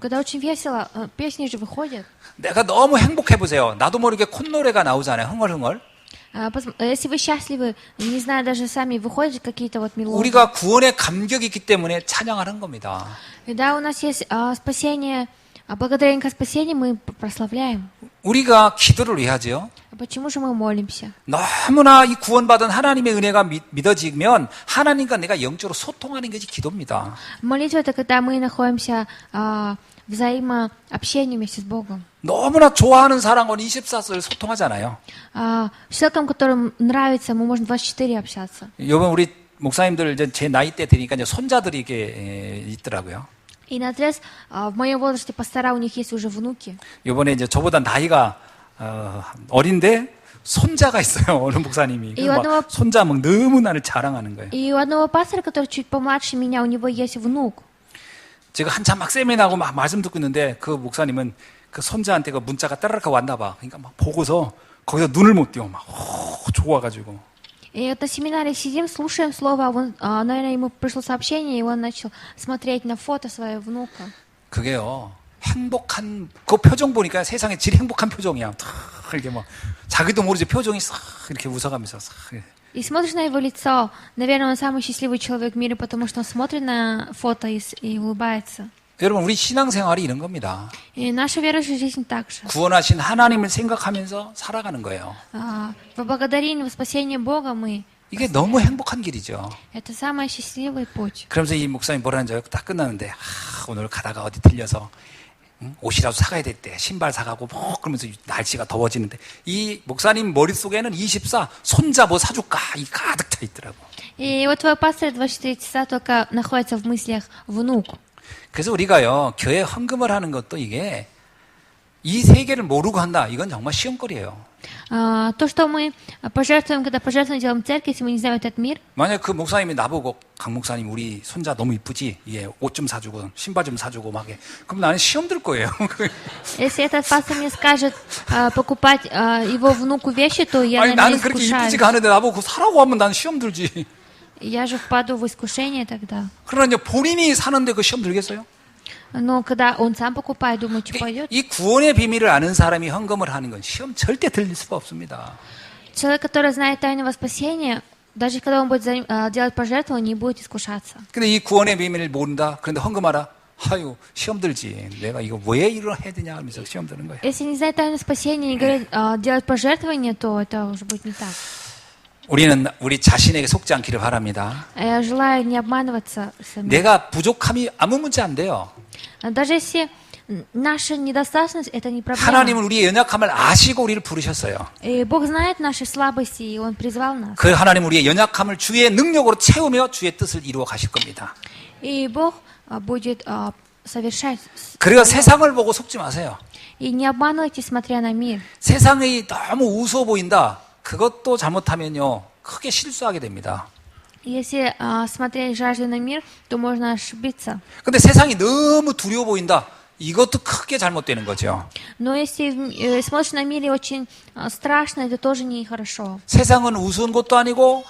Когда очень весело, песни же выходят. 내가 너무 행복해 보세요. 나도 모르게 콧노래가 나오잖아요. 흥얼흥얼. Если вы счастливы, не знаю, даже сами выходят какие-то вот мелодии. 우리가 구원의 감격이 있기 때문에 찬양하는 겁니다. Когда у нас есть спасение, благодарение к спасению, мы прославляем. 우리가 기도를 왜 하죠? Почему же мы молимся? 너무나 이 구원받은 하나님의 은혜가 믿어지면 하나님과 내가 영적으로 소통하는 것이 기도입니다. Молитва — это когда мы находимся взаимообщении вместе с Богом. 너무나 좋아하는 사람과 24시간 소통하잖아요. С человеком, которым нравится, мы можем 24 общаться. 이번 우리 목사님들 이제 제 나이 때 되니까 이제 손자들이 이게 있더라고요. И на отрез, в моем возрасте пастора, у них есть уже внуки. 이번에 이제 저보다 나이가 어린데 손자가 있어요. 어느 목사님이. 이 막 одного- 손자 막 너무 나를 자랑하는 거예요. И у одного пастора, который чуть помладше меня, у него есть внук. 제가 한참 막 세미나하고 막 말씀 듣고 있는데 그 목사님은 그 손자한테 그 문자가 따라락 왔나 봐. 그러니까 막 보고서 거기서 눈을 못 띄워. 막 좋아가지고. И вот на семинаре сидим, слушаем слово, наверное, ему пришло сообщение, и он начал смотреть на фото своего внука. 그게요. 행복한 그 표정 보니까 세상에 제일 행복한 표정이야. 탁 이렇게 막 자기도 모르지 표정이 싹 이렇게 웃어가면서 싹. И смотришь на его лицо, наверное, он самый счастливый человек в мире, потому что он смотрит на фото и улыбается. 여러분 우리 신앙생활이 이런 겁니다. И наша верующая жизнь также. 구원하신 하나님을 생각하면서 살아가는 거예요. Во благодарение, во спасение Бога мы. 이게 너무 행복한 길이죠. Это самый счастливый путь. 그러면서 이 목사님 뭐라는 줄 알고 딱 끝나는데 오늘 가다가 어디 들려서 옷이라도 사가야 됐대. 신발 사가고 뭐 그러면서 날씨가 더워지는데 이 목사님 머릿속에는 24 손자 뭐 사줄까 이 가득 차 있더라고. И вот твой пастор 24 часа только находится в мыслях внук. 그래서 우리가요 교회 헌금을 하는 것도 이게 이 세계를 모르고 한다. 이건 정말 시험거리예요. То, что мы пожертвуем, когда пожертвуем, делаем церковь, если мы не знаем этот мир. 만약 그 목사님이 나보고 강 목사님 우리 손자 너무 이쁘지? 예, 옷 좀 사주고 신발 좀 사주고 막 해. 그럼 나는 시험 들 거예요. Если этот пастор мне скажет покупать его внуку вещи, то я, 아니 наверное, 나는 그렇게 искушаюсь. 이쁘지가 않은데 나보고 그거 사라고 하면 나는 시험 들지. Я же впаду в искушение тогда. 그러나 이제 본인이 사는데 그 시험 들겠어요? Но когда он сам покупает, думает, что пойдет. 이 구원의 비밀을 아는 사람이 헌금을 하는 건 시험 절대 들릴 수가 없습니다. Человек, который знает тайного спасения, даже когда он будет делать пожертвования, не будет искушаться. 근데 이 구원의 비밀을 모른다. 그런데 헌금하라. 아유 시험 들지. 내가 이거 왜 이걸 해야 되냐 하면서 시험 드는 거예요. Если не знает тайного спасения и говорит делать пожертвования, то это уже будет не так. 우리는 우리 자신에게 속지 않기를 바랍니다. Я желаю не обманываться самим. 내가 부족함이 아무 문제 안 돼요. Даже если наша недостаточность, это не проблема. 하나님은 우리의 연약함을 아시고 우리를 부르셨어요. И Бог знает наши слабости, и Он призвал нас. 그 하나님 우리의 연약함을 주의 능력으로 채우며 주의 뜻을 이루어 가실 겁니다. И Бог будет совершать. 그래서 세상을 보고 속지 마세요. И не обманывайте, смотря на мир. 세상이 너무 우스워 보인다. 그것도 잘못하면요 크게 실수하게 됩니다. Если смотреть жажду на мир, то можно ошибиться. 근데 세상이 너무 두려워 보인다. 이것도 크게 잘못되는 거죠. Но если смотришь на мир и очень страшно, это тоже нехорошо. 세상은 우스운 것도 아니고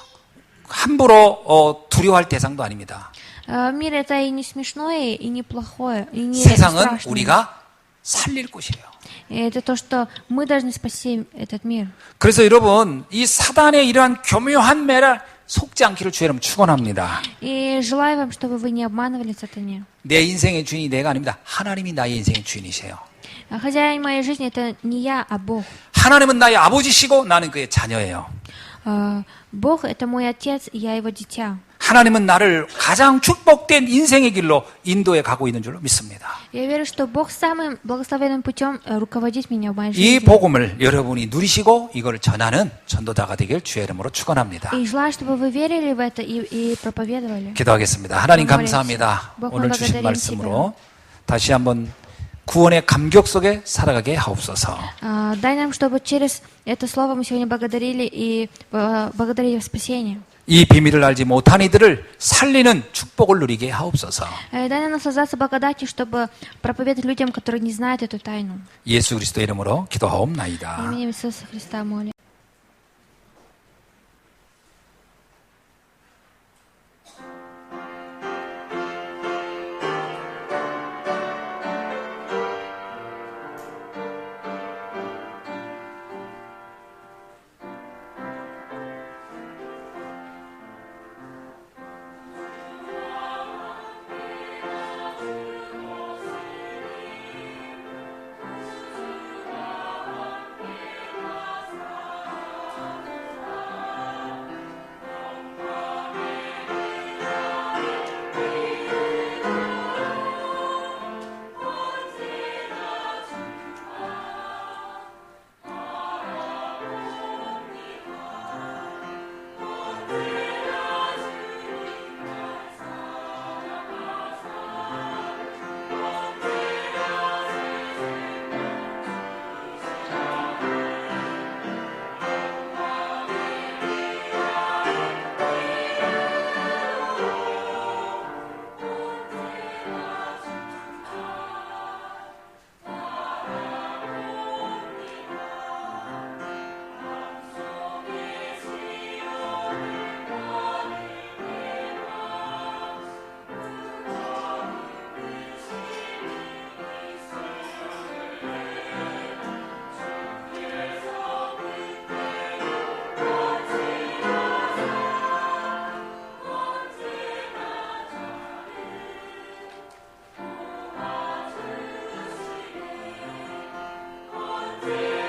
함부로 두려워할 대상도 아닙니다. Мир это и не смешное, и не плохое, и не 세상은 страшное. 우리가 살릴 곳이에요. И это то, что мы должны спасти этот мир. 그래서 여러분 이 사단의 이러한 교묘한 매를 속지 않기를 주의 이름 축원합니다. И желаю вам, чтобы вы не обманывали сатане. 내 인생의 주인이 내가 아닙니다. 하나님이 나의 인생의 주인이세요. Хозяин моей жизни это не я, а Бог. 하나님은 나의 아버지시고 나는 그의 자녀예요. Бог это мой отец, и я его дитя. 하나님은 나를 가장 축복된 인생의 길로 인도해 가고 있는 줄로 믿습니다. Я верю, что Бог самым благословенным путем руководит меня в моей 이 жизни. 복음을 여러분이 누리시고 이걸 전하는 전도자가 되길 주의 이름으로 축원합니다. И желаю, чтобы вы верили в это и проповедовали. 기도하겠습니다. 하나님 감사합니다. Бог, мы 오늘 주신 благодарим 말씀으로 다시 한번 구원의 감격 속에 살아가게 하옵소서. Дай нам, чтобы через это слово мы сегодня благодарили и благодарили спасение. 이 비밀을 알지 못한 이들을 살리는 축복을 누리게 하옵소서. Дай нам наслаждаться благодатью, чтобы проповедовать людям, которые не знают эту тайну. 예수 그리스도 이름으로 기도하옵나이다. Именем Иисуса Христа молим. 주